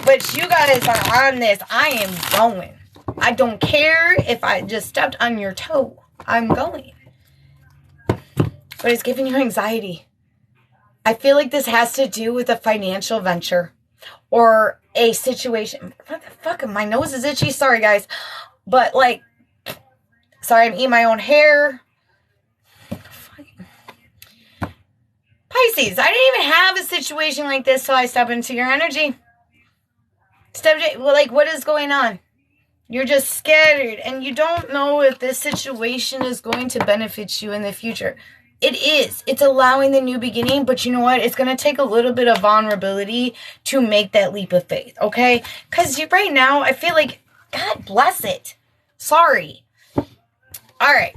But you guys are on this. I am going. I don't care if I just stepped on your toe. I'm going. But it's giving you anxiety. I feel like this has to do with a financial venture. Or a situation. What the fuck? My nose is itchy. Sorry, guys. But, like, sorry, I'm eating my own hair. Pisces, I didn't even have a situation like this till I step into your energy. Like, what is going on? You're just scattered, and you don't know if this situation is going to benefit you in the future. It is. It's allowing the new beginning, but you know what? It's going to take a little bit of vulnerability to make that leap of faith, okay? Because right now, I feel like, God bless it. Sorry. All right.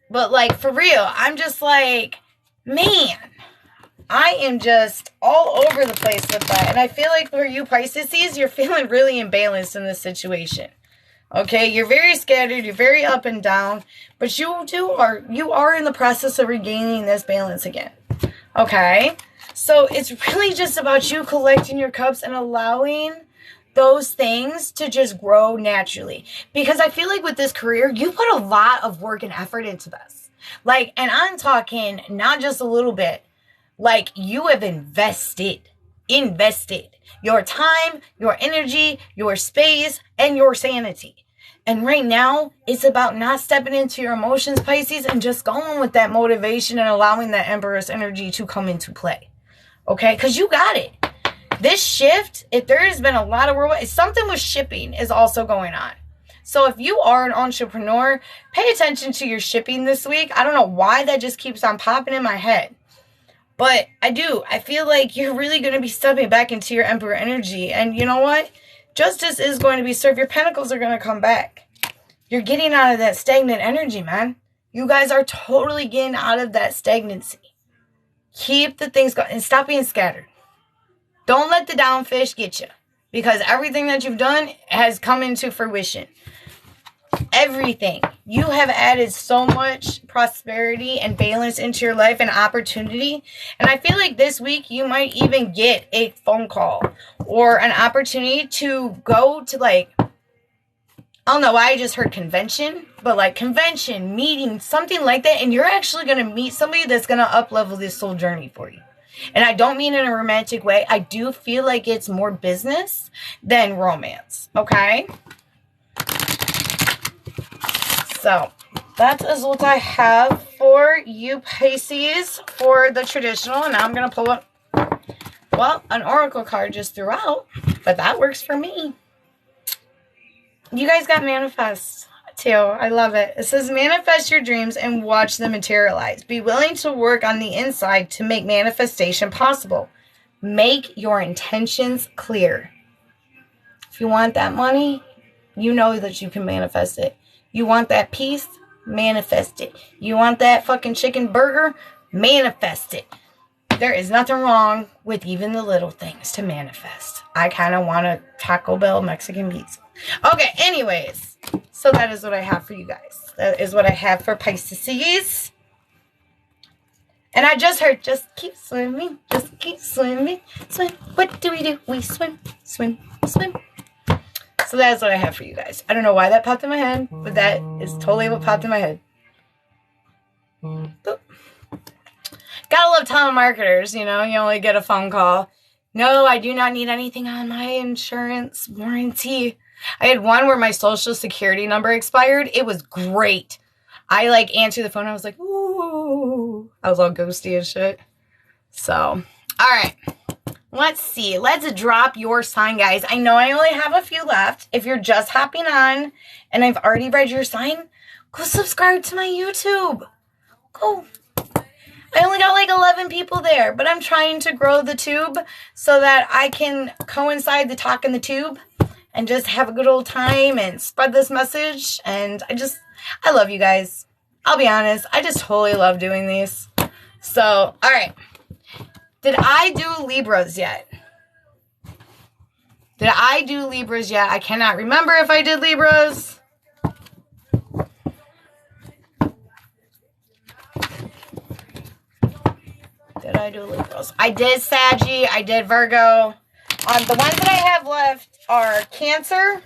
But, like, for real, I'm just like, man, I am just all over the place with that. And I feel like for you Pisces, you're feeling really imbalanced in this situation. Okay, you're very scattered, you're very up and down, but you are in the process of regaining this balance again. Okay, so it's really just about you collecting your cups and allowing those things to just grow naturally. Because I feel like with this career, you put a lot of work and effort into this. Like, and I'm talking not just a little bit, like you have invested invested. Your time, your energy, your space, and your sanity. And right now, it's about not stepping into your emotions, Pisces, and just going with that motivation and allowing that Empress energy to come into play. Okay? Because you got it. This shift, if there has been a lot of world, something with shipping is also going on. So if you are an entrepreneur, pay attention to your shipping this week. I don't know why that just keeps on popping in my head. But I do. I feel like you're really going to be stepping back into your Emperor energy. And you know what? Justice is going to be served. Your pentacles are going to come back. You're getting out of that stagnant energy, man. You guys are totally getting out of that stagnancy. Keep the things going and stop being scattered. Don't let the downfish get you. Because everything that you've done has come into fruition. Everything. You have added so much prosperity and balance into your life and opportunity. And I feel like this week you might even get a phone call or an opportunity to go to like, I don't know why I just heard convention, but like convention, meeting, something like that. And you're actually going to meet somebody that's going to up-level this soul journey for you. And I don't mean in a romantic way. I do feel like it's more business than romance. Okay? So, that is what I have for you, Pisces, for the traditional. And now I'm going to pull up, well, an oracle card just throughout. But that works for me. You guys got manifest too. I love it. It says manifest your dreams and watch them materialize. Be willing to work on the inside to make manifestation possible. Make your intentions clear. If you want that money, you know that you can manifest it. You want that peace? Manifest it. You want that fucking chicken burger? Manifest it. There is nothing wrong with even the little things to manifest. I kind of want a Taco Bell Mexican pizza. Okay, anyways. So that is what I have for you guys. That is what I have for Pisces. And I just heard, just keep swimming. Just keep swimming. Swim. What do? We swim, swim, swim. So that is what I have for you guys. I don't know why that popped in my head, but that is totally what popped in my head. Boop. Gotta love telemarketers, you know. You only get a phone call. No, I do not need anything on my insurance warranty. I had one where my social security number expired. It was great. I like answered the phone. I was like, ooh. I was all ghosty and shit. So, all right. Let's see. Let's drop your sign, guys. I know I only have a few left. If you're just hopping on and I've already read your sign, go subscribe to my YouTube. Go. I only got like 11 people there, but I'm trying to grow the tube so that I can coincide the talk in the tube and just have a good old time and spread this message. And I love you guys. I'll be honest. I just totally love doing these. So, all right. Did I do Libras yet? Did I do Libras yet? I cannot remember if I did Libras. Did I do Libras? I did Saggy. I did Virgo. The ones that I have left are Cancer,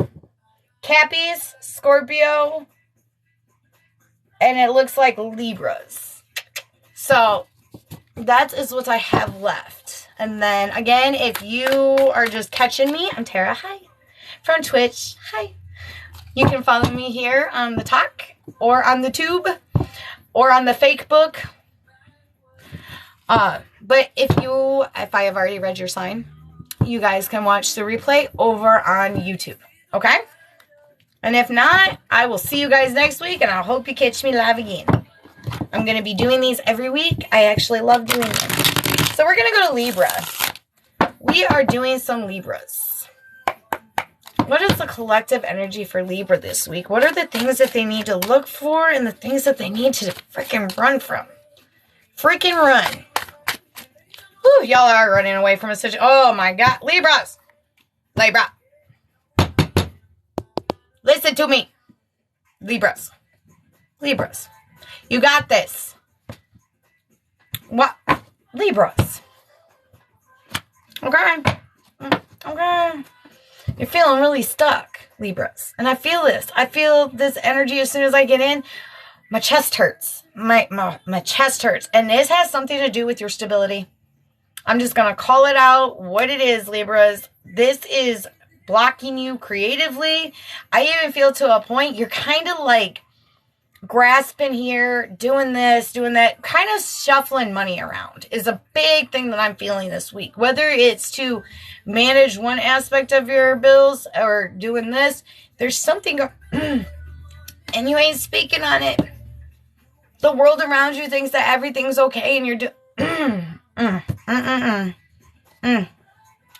Cappies, Scorpio, and it looks like Libras. So that is what I have left. And then again, if you are just catching me, I'm Tara. Hi. From Twitch. Hi. You can follow me here on the talk or on the tube or on the fake book. But if I have already read your sign, you guys can watch the replay over on YouTube. Okay? And if not, I will see you guys next week, and I hope you catch me live again. I'm going to be doing these every week. I actually love doing them. So we're going to go to Libra. We are doing some Libras. What is the collective energy for Libra this week? What are the things that they need to look for and the things that they need to freaking run from? Freaking run. Whew, y'all are running away from a situation. Oh my God. Libras. Libra. Listen to me. Libras. Libras. You got this. What? Libras. Okay. Okay. You're feeling really stuck, Libras. And I feel this. I feel this energy as soon as I get in. My chest hurts. My chest hurts. And this has something to do with your stability. I'm just going to call it out what it is, Libras. This is blocking you creatively. I even feel to a point you're kind of like grasping here, doing this, doing that, kind of shuffling money around is a big thing that I'm feeling this week. Whether it's to manage one aspect of your bills or doing this, there's something and you ain't speaking on it. The world around you thinks that everything's okay and you're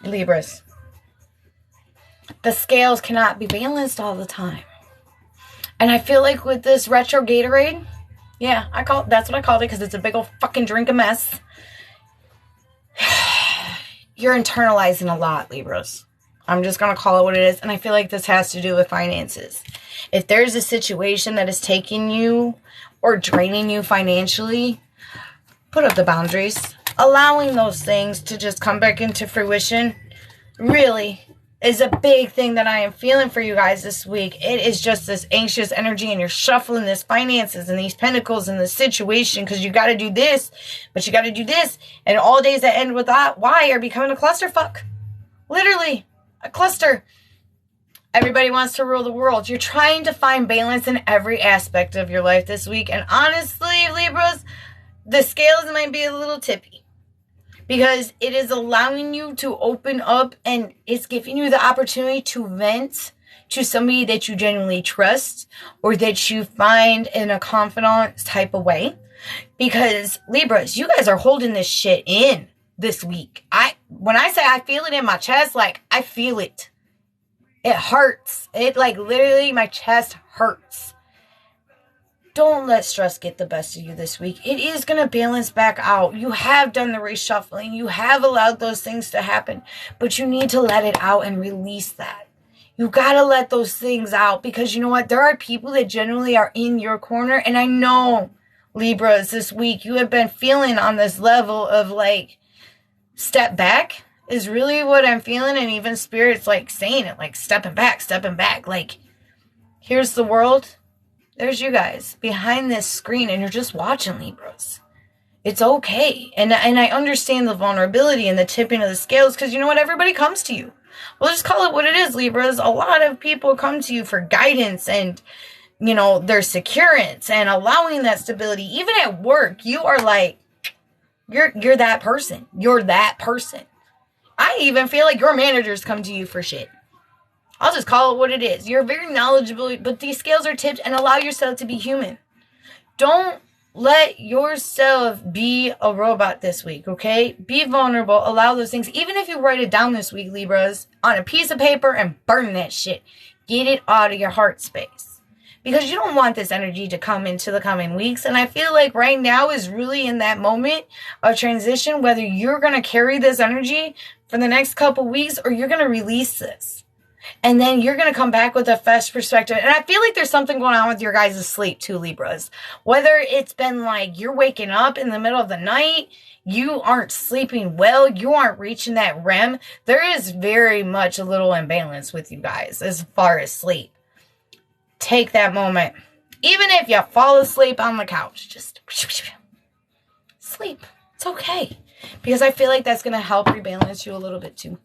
Libras. The scales cannot be balanced all the time. And I feel like with this retro Gatorade, yeah, that's what I called it because it's a big old fucking drink of mess. You're internalizing a lot, Libras. I'm just going to call it what it is. And I feel like this has to do with finances. If there's a situation that is taking you or draining you financially, put up the boundaries. Allowing those things to just come back into fruition really is a big thing that I am feeling for you guys this week. It is just this anxious energy and you're shuffling this finances and these pentacles in this situation because you got to do this, but you got to do this. And all days that end with that Y are becoming a clusterfuck. Literally, a cluster. Everybody wants to rule the world. You're trying to find balance in every aspect of your life this week. And honestly, Libras, the scales might be a little tippy. Because it is allowing you to open up and it's giving you the opportunity to vent to somebody that you genuinely trust or that you find in a confidant type of way. Because Libras, you guys are holding this shit in this week. When I say I feel it in my chest, like I feel it. It hurts. It like literally my chest hurts. Don't let stress get the best of you this week. It is going to balance back out. You have done the reshuffling. You have allowed those things to happen. But you need to let it out and release that. You got to let those things out. Because you know what? There are people that generally are in your corner. And I know, Libras, this week, you have been feeling on this level of like, step back is really what I'm feeling. And even Spirit's like saying it, like stepping back. Like, here's the world. There's you guys behind this screen and you're just watching, Libras. It's okay. And I understand the vulnerability and the tipping of the scales because you know what? Everybody comes to you. We'll just call it what it is, Libras. A lot of people come to you for guidance and, you know, their securance and allowing that stability. Even at work, you are like, you're that person. You're that person. I even feel like your managers come to you for shit. I'll just call it what it is. You're very knowledgeable, but these scales are tipped and allow yourself to be human. Don't let yourself be a robot this week, okay? Be vulnerable. Allow those things. Even if you write it down this week, Libras, on a piece of paper and burn that shit. Get it out of your heart space. Because you don't want this energy to come into the coming weeks. And I feel like right now is really in that moment of transition, whether you're going to carry this energy for the next couple weeks or you're going to release this. And then you're going to come back with a fresh perspective. And I feel like there's something going on with your guys' sleep too, Libras. Whether it's been like you're waking up in the middle of the night, you aren't sleeping well, you aren't reaching that REM. There is very much a little imbalance with you guys as far as sleep. Take that moment. Even if you fall asleep on the couch, just sleep. It's okay. Because I feel like that's going to help rebalance you a little bit too.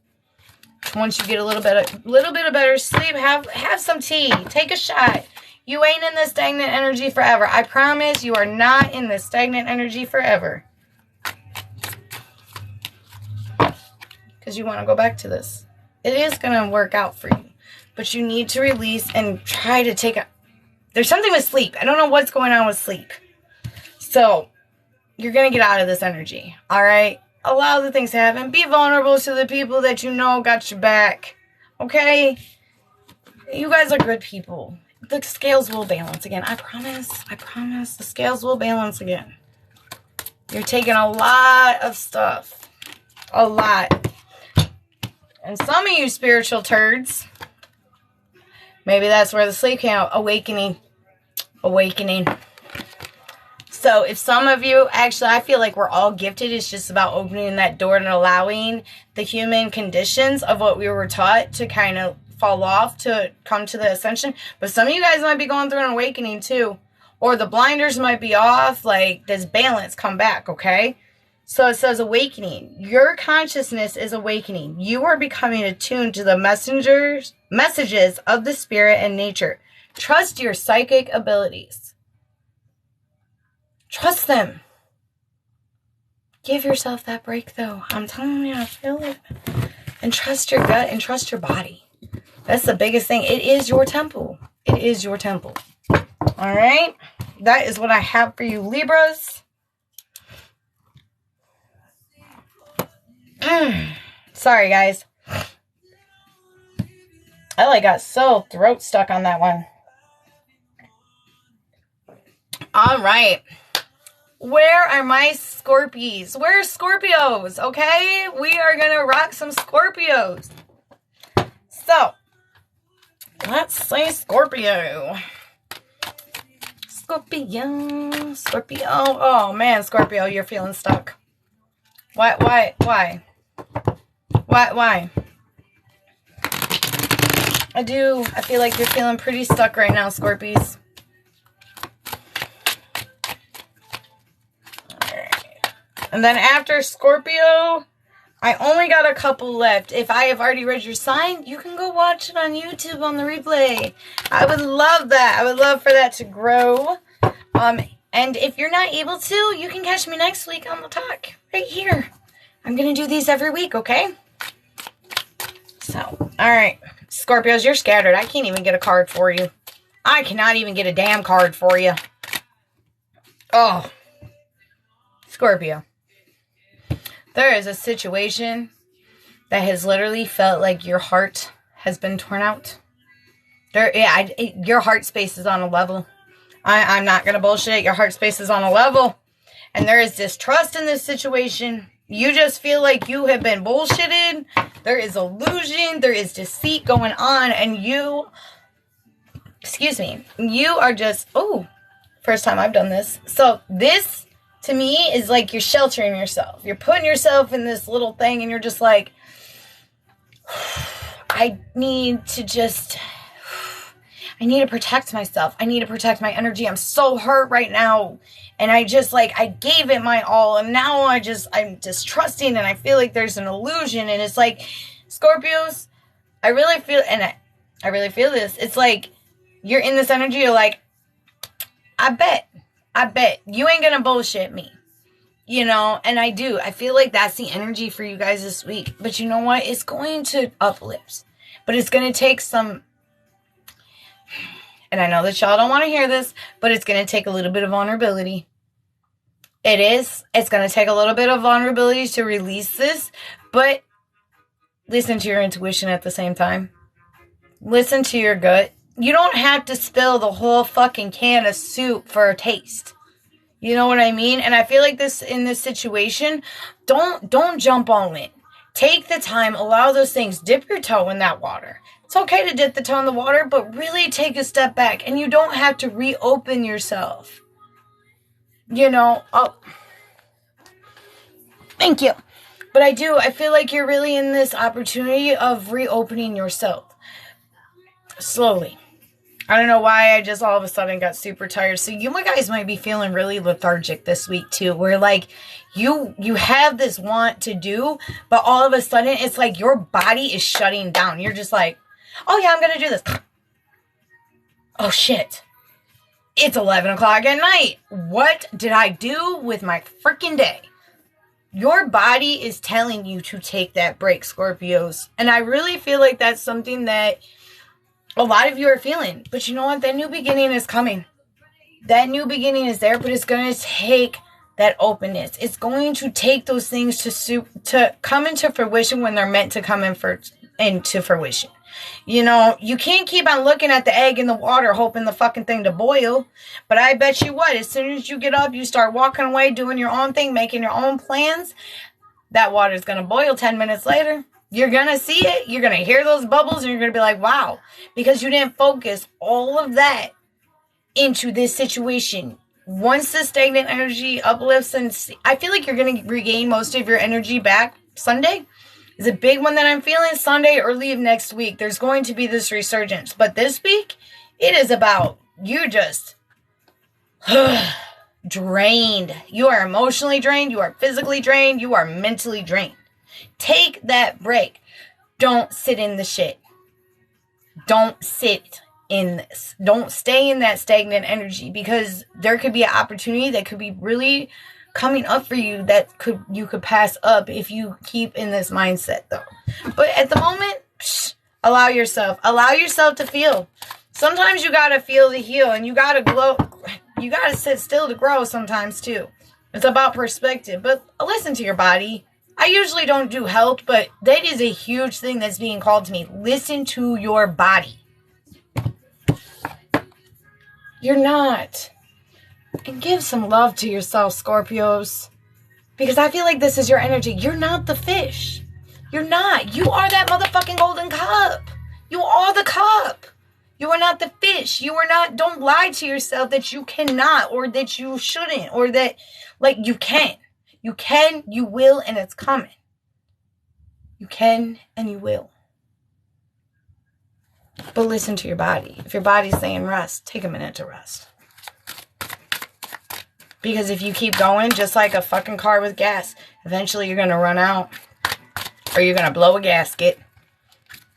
Once you get a little bit of better sleep, have some tea. Take a shot. You ain't in this stagnant energy forever. I promise you are not in this stagnant energy forever. Because you want to go back to this. It is going to work out for you. But you need to release and try to take a... There's something with sleep. I don't know what's going on with sleep. So, you're going to get out of this energy. Alright? Allow the things to happen. Be vulnerable to the people that you know got your back. Okay? You guys are good people. The scales will balance again. I promise. The scales will balance again. You're taking a lot of stuff. A lot. And some of you spiritual turds, maybe that's where the sleep came out. Awakening. So if some of you, actually, I feel like we're all gifted. It's just about opening that door and allowing the human conditions of what we were taught to kind of fall off to come to the ascension. But some of you guys might be going through an awakening too. Or the blinders might be off. Like, does balance come back, okay? So it says awakening. Your consciousness is awakening. You are becoming attuned to the messages of the spirit and nature. Trust your psychic abilities. Trust them. Give yourself that break, though. I'm telling you, I feel it. And trust your gut and trust your body. That's the biggest thing. It is your temple. It is your temple. All right? That is what I have for you, Libras. Sorry, guys. I got so throat stuck on that one. All right. Where are my Scorpios? Where are Scorpios? Okay? We are going to rock some Scorpios. So, let's say Scorpio. Scorpio. Oh, man, Scorpio, you're feeling stuck. Why? I feel like you're feeling pretty stuck right now, Scorpies. And then after Scorpio, I only got a couple left. If I have already read your sign, you can go watch it on YouTube on the replay. I would love that. I would love for that to grow. And if you're not able to, you can catch me next week on the talk right here. I'm going to do these every week, okay? So, all right. Scorpios, you're scattered. I can't even get a card for you. I cannot even get a damn card for you. Oh. Scorpio. There is a situation that has literally felt like your heart has been torn out. Your heart space is on a level. I'm not going to bullshit. Your heart space is on a level. And there is distrust in this situation. You just feel like you have been bullshitted. There is illusion. There is deceit going on. And you are just, first time I've done this. So this, to me, is like you're sheltering yourself. You're putting yourself in this little thing and you're just like, I need to protect myself. I need to protect my energy. I'm so hurt right now. And I gave it my all. And now I'm distrusting and I feel like there's an illusion. And it's like, Scorpios, I really feel this. It's like, you're in this energy. You're like, I bet you ain't gonna bullshit me, and I feel like that's the energy for you guys this week. But you know what? It's going to uplift, but it's going to take some, and I know that y'all don't want to hear this, but it's going to take a little bit of vulnerability. It's going to take a little bit of vulnerability to release this, but listen to your intuition at the same time. Listen to your gut. You don't have to spill the whole fucking can of soup for a taste. You know what I mean? And I feel like in this situation, don't jump all in. Take the time, allow those things, dip your toe in that water. It's okay to dip the toe in the water, but really take a step back. And you don't have to reopen yourself. Thank you. But I feel like you're really in this opportunity of reopening yourself. Slowly. I don't know why I just all of a sudden got super tired. So you guys might be feeling really lethargic this week too. Where like you have this want to do, but all of a sudden it's like your body is shutting down. You're just like, oh yeah, I'm going to do this. Oh shit. It's 11 o'clock at night. What did I do with my freaking day? Your body is telling you to take that break, Scorpios. And I really feel like that's something that a lot of you are feeling. But you know what? That new beginning is coming. That new beginning is there, but it's going to take that openness. It's going to take those things to come into fruition when they're meant to come into fruition. You can't keep on looking at the egg in the water hoping the fucking thing to boil. But I bet you what, as soon as you get up, you start walking away, doing your own thing, making your own plans, that water is going to boil 10 minutes later. You're going to see it. You're going to hear those bubbles and you're going to be like, wow, because you didn't focus all of that into this situation. Once the stagnant energy uplifts, and I feel like you're going to regain most of your energy back. Sunday is a big one that I'm feeling. Sunday, early of next week, there's going to be this resurgence. But this week, it is about you just drained. You are emotionally drained. You are physically drained. You are mentally drained. Take that break. Don't sit in the shit. Don't sit in this. Don't stay in that stagnant energy, because there could be an opportunity that could be really coming up for you that you could pass up if you keep in this mindset, though. But at the moment, allow yourself to feel. Sometimes you gotta feel to heal, and you gotta glow. You gotta sit still to grow sometimes too. It's about perspective. But listen to your body. I usually don't do health, but that is a huge thing that's being called to me. Listen to your body. You're not. And give some love to yourself, Scorpios. Because I feel like this is your energy. You're not the fish. You're not. You are that motherfucking golden cup. You are the cup. You are not the fish. You are not. Don't lie to yourself that you cannot, or that you shouldn't, or that, like, you can. You can, you will, and it's coming. You can and you will. But listen to your body. If your body's saying rest, take a minute to rest. Because if you keep going, just like a fucking car with gas, eventually you're going to run out. Or you're going to blow a gasket.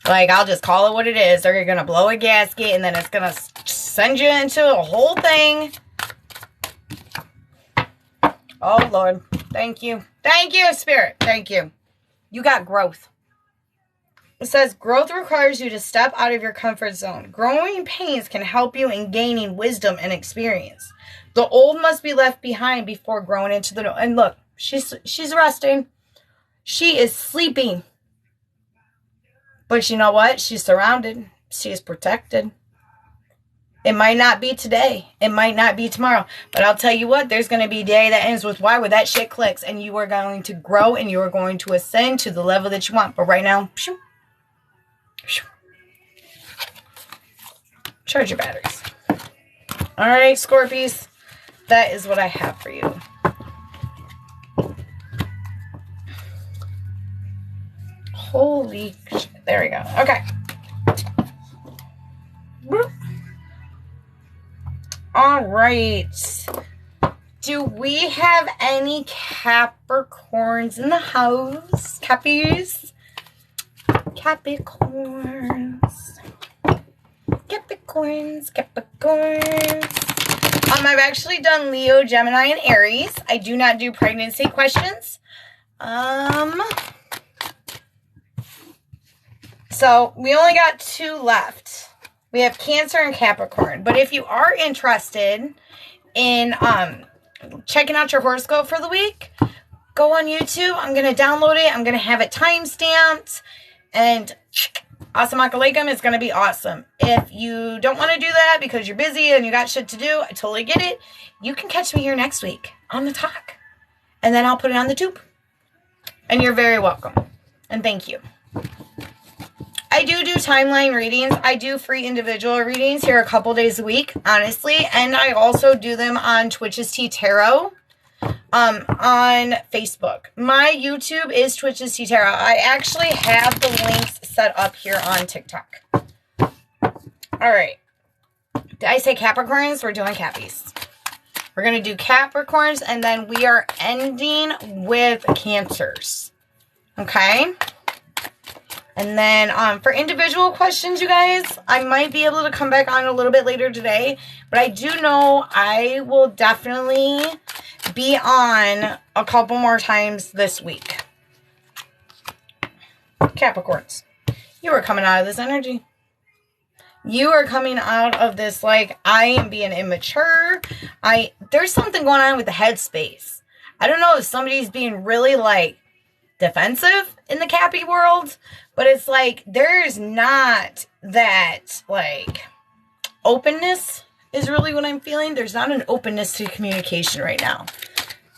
Like, I'll just call it what it is. Or you're going to blow a gasket, and then it's going to send you into a whole thing. Oh, Lord. Thank you. Thank you, Spirit. Thank you. You got growth. It says, growth requires you to step out of your comfort zone. Growing pains can help you in gaining wisdom and experience. The old must be left behind before growing into the new. And look, she's resting. She is sleeping. But you know what? She's surrounded. She is protected. It might not be today. It might not be tomorrow. But I'll tell you what, there's going to be a day that ends with why, where that shit clicks. And you are going to grow, and you are going to ascend to the level that you want. But right now, charge your batteries. All right, Scorpies. That is what I have for you. Holy shit. There we go. Okay. All right. Do we have any Capricorns in the house? Cappies? Capricorns. I've actually done Leo, Gemini, and Aries. I do not do pregnancy questions. So we only got 2 left. We have Cancer and Capricorn. But if you are interested in checking out your horoscope for the week, go on YouTube. I'm going to download it. I'm going to have it time-stamped. And Assalamu alaikum is going to be awesome. If you don't want to do that because you're busy and you got shit to do, I totally get it. You can catch me here next week on the talk. And then I'll put it on the tube. And you're very welcome. And thank you. I do timeline readings. I do free individual readings here a couple days a week, honestly. And I also do them on Twitch's Tea Tarot on Facebook. My YouTube is Twitch's Tea Tarot. I actually have the links set up here on TikTok. All right. Did I say Capricorns? We're doing Cappies. We're going to do Capricorns, and then we are ending with Cancers. Okay? And then for individual questions, you guys, I might be able to come back on a little bit later today. But I do know I will definitely be on a couple more times this week. Capricorns, you are coming out of this energy. You are coming out of this, like, I am being immature. There's something going on with the headspace. I don't know if somebody's being really, like, defensive in the Cappy world, but it's like there's not that, like, openness is really what I'm feeling. There's not an openness to communication right now,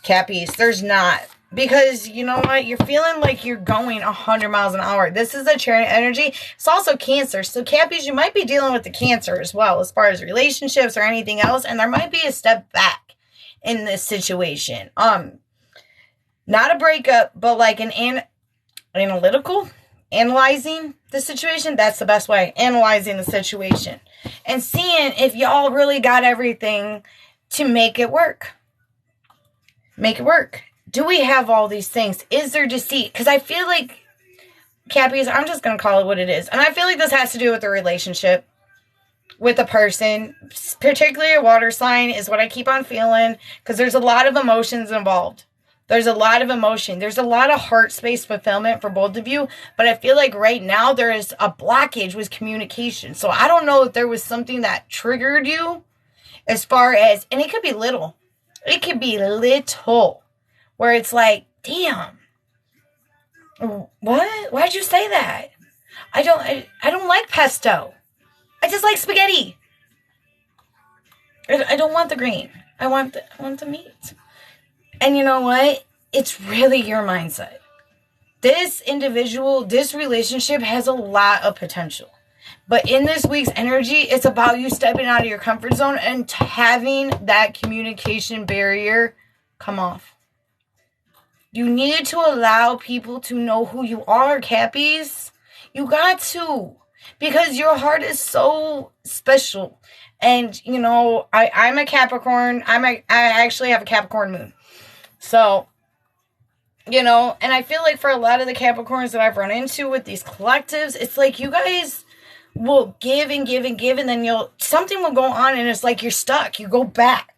Cappies. There's not, because you know what, you're feeling like you're going 100 miles an hour. This is a Chariot energy. It's also Cancer, so Cappies, you might be dealing with the Cancer as well as far as relationships or anything else, and there might be a step back in this situation. Not a breakup, but like an analytical, analyzing the situation. That's the best way. Analyzing the situation and seeing if y'all really got everything to make it work. Make it work. Do we have all these things? Is there deceit? Because I feel like, Cappies, I'm just going to call it what it is. And I feel like this has to do with the relationship with a person, particularly a water sign, is what I keep on feeling. Because there's a lot of emotions involved. There's a lot of emotion. There's a lot of heart space fulfillment for both of you. But I feel like right now there is a blockage with communication. So I don't know if there was something that triggered you as far as, and it could be little. It could be little. Where it's like, damn. What? Why'd you say that? I don't like pesto. I just like spaghetti. I don't want the green. I want the meat. And you know what? It's really your mindset. This individual, this relationship has a lot of potential. But in this week's energy, it's about you stepping out of your comfort zone and having that communication barrier come off. You need to allow people to know who you are, Cappies. You got to. Because your heart is so special. And, you know, I'm a Capricorn. I actually have a Capricorn moon. So, you know, and I feel like for a lot of the Capricorns that I've run into with these collectives, it's like you guys will give and give and give, and then something will go on and it's like you're stuck. You go back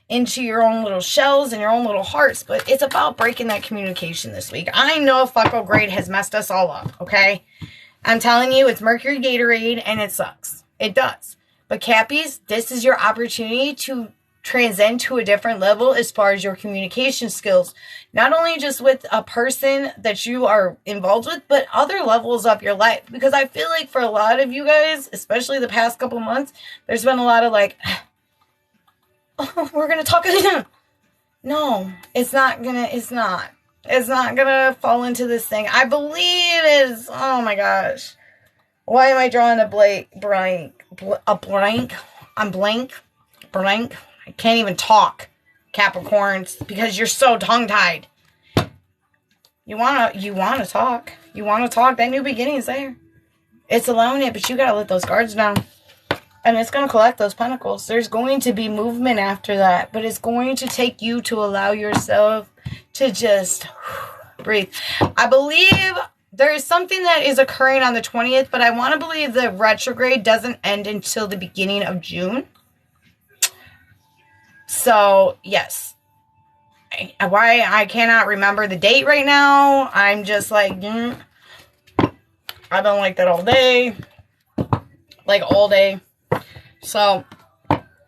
into your own little shells and your own little hearts, but it's about breaking that communication this week. I know Fucko Grade has messed us all up, okay? I'm telling you, it's Mercury Gatorade, and it sucks. It does. But Cappies, this is your opportunity to transcend to a different level as far as your communication skills. Not only just with a person that you are involved with, but other levels of your life. Because I feel like for a lot of you guys, especially the past couple months, there's been a lot of like, oh, we're going to talk again. No, it's not going to fall into this thing. I believe is, oh my gosh. Why am I drawing a blank? I'm blank. I can't even talk, Capricorns, because you're so tongue-tied. You wanna talk. You wanna talk. That new beginning is there. It's allowing it, but you gotta let those guards down. And it's going to collect those pentacles. There's going to be movement after that. But it's going to take you to allow yourself to just breathe. I believe there is something that is occurring on the 20th. But I want to believe the retrograde doesn't end until the beginning of June. So, yes. Why I cannot remember the date right now. I'm just like, I've been like that all day. Like all day. So,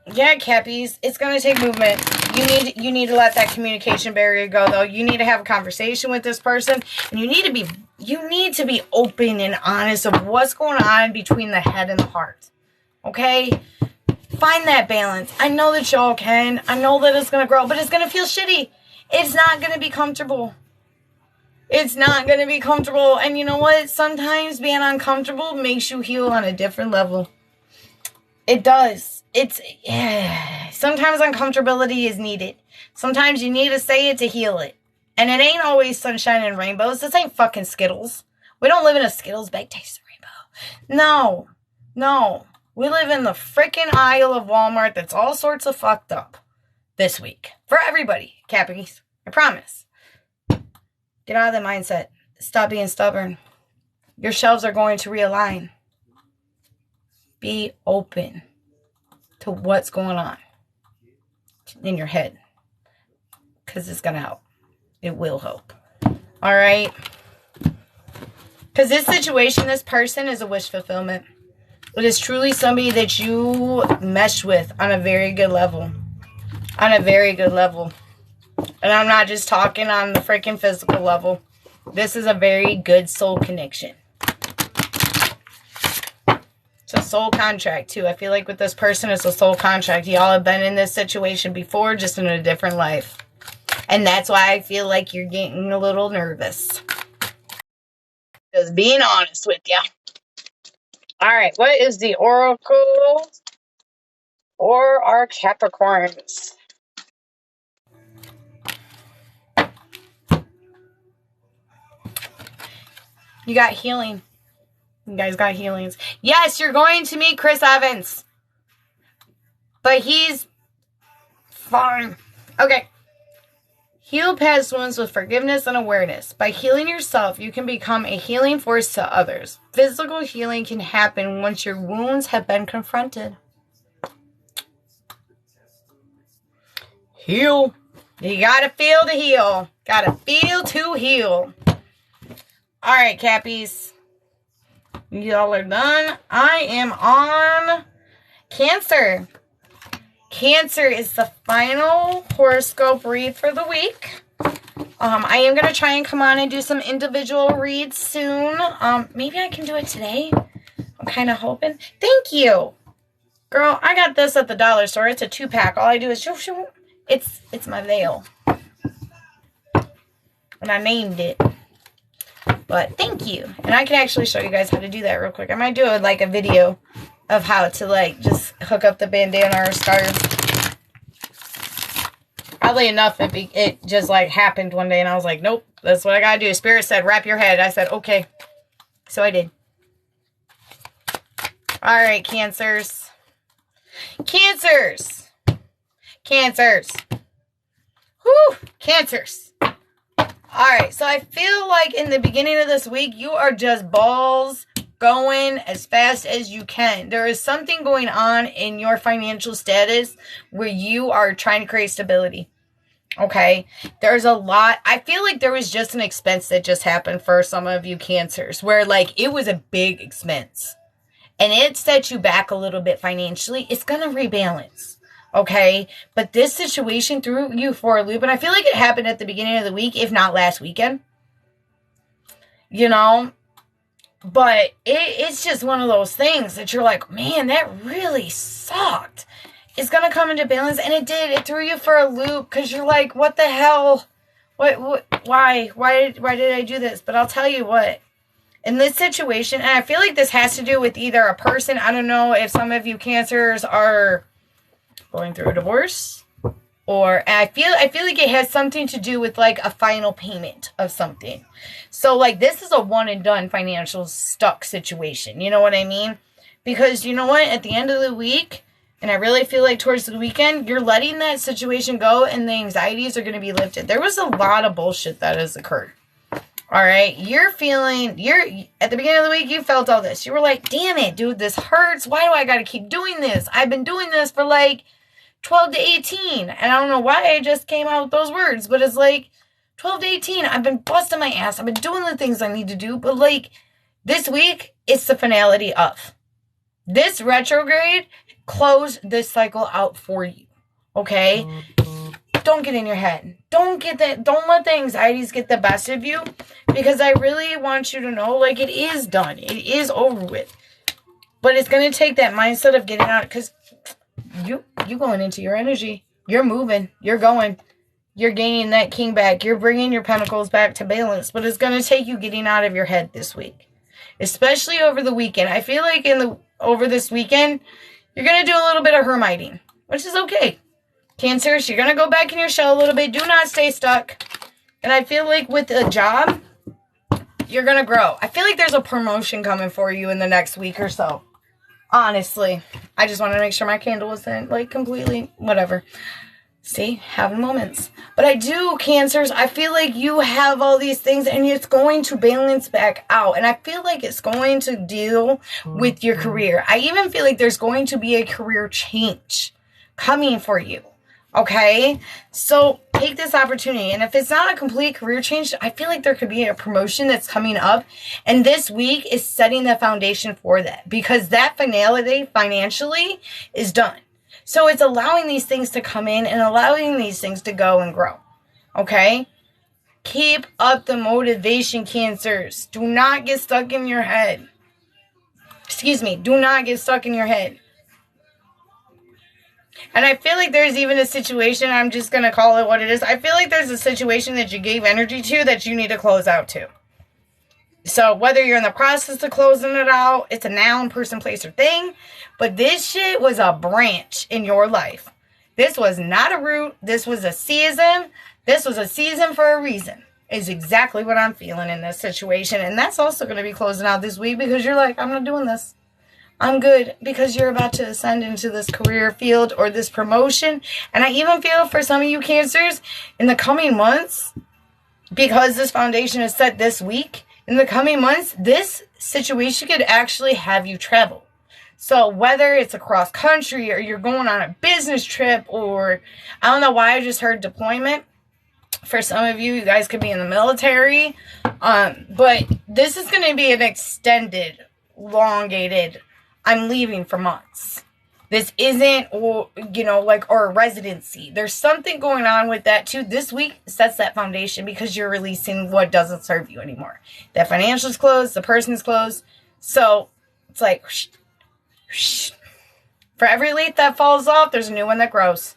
yeah, Cappies, it's going to take movement. You need to let that communication barrier go, though. You need to have a conversation with this person, and you need to be open and honest of what's going on between the head and the heart. Okay? Find that balance. I know that y'all can. I know that it's going to grow, but it's going to feel shitty. It's not going to be comfortable. It's not going to be comfortable. And you know what? Sometimes being uncomfortable makes you heal on a different level. It does. Sometimes uncomfortability is needed. Sometimes you need to say it to heal it. And it ain't always sunshine and rainbows. This ain't fucking Skittles. We don't live in a Skittles bag. Taste the rainbow. No. We live in the freaking aisle of Walmart that's all sorts of fucked up this week. For everybody, Cappies. I promise. Get out of that mindset. Stop being stubborn. Your shelves are going to realign. Be open to what's going on in your head. Because it's going to help. It will help. All right? Because this situation, this person is a wish fulfillment. It is truly somebody that you mesh with on a very good level. On a very good level. And I'm not just talking on the freaking physical level. This is a very good soul connection. It's a soul contract, too. I feel like with this person, it's a soul contract. Y'all have been in this situation before, just in a different life. And that's why I feel like you're getting a little nervous. Just being honest with you. All right, what is the oracle for our Capricorns? You got healing. You guys got healings. Yes, you're going to meet Chris Evans. But he's fine. Okay. Heal past wounds with forgiveness and awareness. By healing yourself, you can become a healing force to others. Physical healing can happen once your wounds have been confronted. Heal. You gotta feel to heal. Gotta feel to heal. Alright, Cappies. Y'all are done. I am on Cancer. Cancer is the final horoscope read for the week. I am going to try and come on and do some individual reads soon. Maybe I can do it today. I'm kind of hoping. Thank you. Girl, I got this at the dollar store. It's a 2-pack. All I do is shoo, shoo. It's my veil. And I named it. But thank you. And I can actually show you guys how to do that real quick. I might do like a video of how to like just hook up the bandana or scarves. Oddly enough, it just like happened one day and I was like, nope, that's what I gotta do. Spirit said, wrap your head. I said, okay. So I did. Alright, Cancers. Cancers. Cancers. Whew, Cancers. Alright, so I feel like in the beginning of this week, you are just balls going as fast as you can. There is something going on in your financial status where you are trying to create stability. Okay? There's a lot. I feel like there was just an expense that just happened for some of you Cancers where like it was a big expense. And it set you back a little bit financially. It's going to rebalance. Okay? But this situation threw you for a loop. And I feel like it happened at the beginning of the week, if not last weekend. You know? But it's just one of those things that you're like, man, that really sucked. It's going to come into balance. And it did. It threw you for a loop because you're like, what the hell? Why did I do this? But I'll tell you what. In this situation, and I feel like this has to do with either a person. I don't know if some of you Cancers are going through a divorce. Or I feel like it has something to do with like a final payment of something. So like this is a one and done financial stuck situation. You know what I mean? Because you know what? At the end of the week, and I really feel like towards the weekend, you're letting that situation go and the anxieties are going to be lifted. There was a lot of bullshit that has occurred. All right. At the beginning of the week, you felt all this. You were like, damn it, dude, this hurts. Why do I got to keep doing this? I've been doing this for like 12 to 18. And I don't know why I just came out with those words, but it's like 12 to 18. I've been busting my ass. I've been doing the things I need to do. But like this week, it's the finality of this retrograde. Close this cycle out for you. Okay? Don't get in your head. Don't let the anxieties get the best of you. Because I really want you to know, like, it is done. It is over with. But it's going to take that mindset of getting out. Because you going into your energy. You're moving. You're going. You're gaining that king back. You're bringing your pentacles back to balance. But it's going to take you getting out of your head this week. Especially over the weekend. I feel like over this weekend, you're going to do a little bit of hermiting. Which is okay. Cancers, you're going to go back in your shell a little bit. Do not stay stuck. And I feel like with a job, you're going to grow. I feel like there's a promotion coming for you in the next week or so. Honestly. I just wanted to make sure my candle wasn't like completely whatever. See? Having moments. But I do, Cancers. I feel like you have all these things and it's going to balance back out. And I feel like it's going to deal with your career. I even feel like there's going to be a career change coming for you. Okay, so take this opportunity. And if it's not a complete career change, I feel like there could be a promotion that's coming up. And this week is setting the foundation for that. Because that finality financially is done. So it's allowing these things to come in and allowing these things to go and grow. Okay? Keep up the motivation, Cancers. Do not get stuck in your head. Excuse me. Do not get stuck in your head. And I feel like there's even a situation, I'm just going to call it what it is. I feel like there's a situation that you gave energy to that you need to close out to. So whether you're in the process of closing it out, it's a noun, person, place, or thing. But this shit was a branch in your life. This was not a root. This was a season. This was a season for a reason. Is exactly what I'm feeling in this situation. And that's also going to be closing out this week because you're like, I'm not doing this. I'm good, because you're about to ascend into this career field or this promotion. And I even feel for some of you Cancers, in the coming months, because this foundation is set this week, in the coming months, this situation could actually have you travel. So whether it's across country or you're going on a business trip, or I don't know why I just heard deployment. For some of you, you guys could be in the military. But this is going to be an extended, elongated, I'm leaving for months. This isn't, or a residency. There's something going on with that too. This week sets that foundation because you're releasing what doesn't serve you anymore. That financial's closed, the person's closed. So it's like, for every leaf that falls off, there's a new one that grows.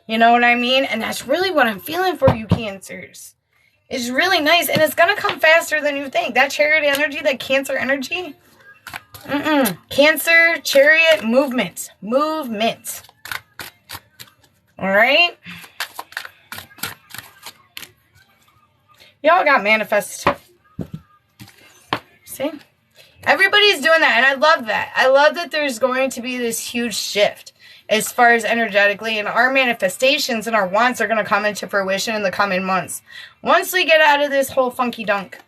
You know what I mean? And that's really what I'm feeling for you Cancers. It's really nice. And it's going to come faster than you think. That Chariot energy, that Cancer energy. Cancer, Chariot, movement. Movement. All right? Y'all got manifest. See? Everybody's doing that, and I love that. I love that there's going to be this huge shift as far as energetically, and our manifestations and our wants are going to come into fruition in the coming months. Once we get out of this whole funky dunk,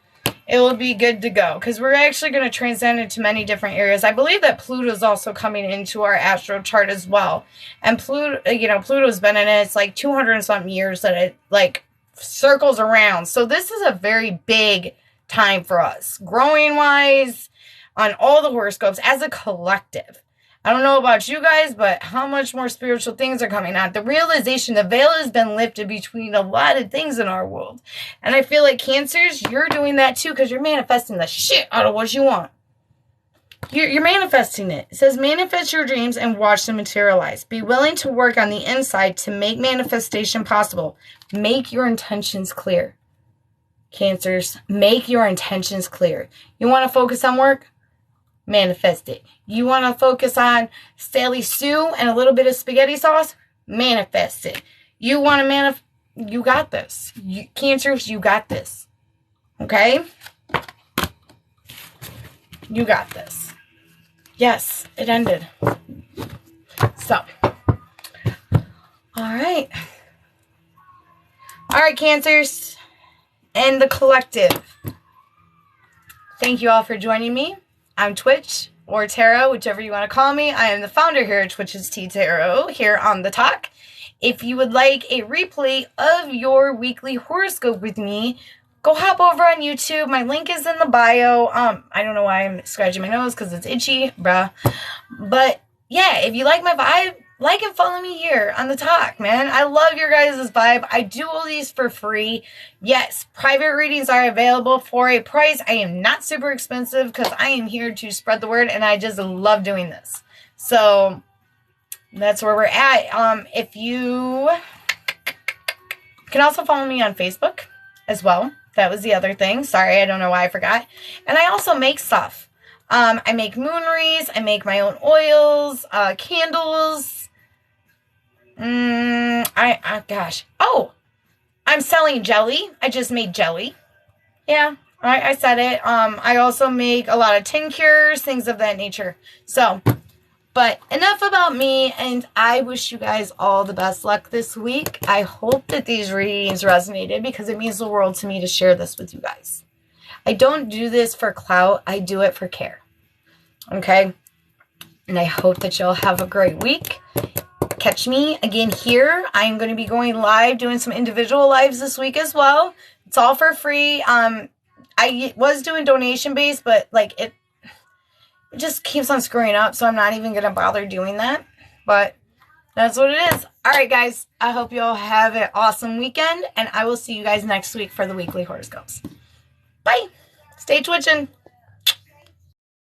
it will be good to go, because we're actually going to transcend into many different areas. I believe that Pluto is also coming into our astral chart as well, and Pluto's been in it. It's like 200 and something years that it like circles around. So this is a very big time for us, growing wise, on all the horoscopes as a collective. I don't know about you guys, but how much more spiritual things are coming out. The realization, the veil has been lifted between a lot of things in our world. And I feel like Cancers, you're doing that too, because you're manifesting the shit out of what you want. You're manifesting it. It says, manifest your dreams and watch them materialize. Be willing to work on the inside to make manifestation possible. Make your intentions clear. Cancers, make your intentions clear. You want to focus on work? Manifest it. You want to focus on Sally Sue and a little bit of spaghetti sauce? Manifest it. You want to you got this. Cancers, you got this. Okay? You got this. Yes, it ended. So. Alright. Alright, Cancers. And the collective. Thank you all for joining me. I'm Twitch, or Tarot, whichever you want to call me. I am the founder here at Twitch's Tea Tarot, here on the talk. If you would like a replay of your weekly horoscope with me, go hop over on YouTube. My link is in the bio. I don't know why I'm scratching my nose, because it's itchy, bruh. But, yeah, if you like my vibe, like and follow me here on the talk, man. I love your guys' vibe. I do all these for free. Yes, private readings are available for a price. I am not super expensive, because I am here to spread the word, and I just love doing this. So that's where we're at. If you can also follow me on Facebook as well. That was the other thing. Sorry, I don't know why I forgot. And I also make stuff. I make moon wreaths. I make my own oils, candles. Gosh. Oh, I'm selling jelly. I just made jelly. Yeah, I said it. I also make a lot of tinctures, things of that nature. So, but enough about me, and I wish you guys all the best luck this week. I hope that these readings resonated, because it means the world to me to share this with you guys. I don't do this for clout. I do it for care. Okay? And I hope that you'll have a great week. Catch me again here. I'm going to be going live, doing some individual lives this week as well. It's all for free. I was doing donation based, but like it just keeps on screwing up, so I'm not even going to bother doing that. But that's what it is. All right, guys. I hope you all have an awesome weekend, and I will see you guys next week for the weekly horoscopes. Bye. Stay twitching.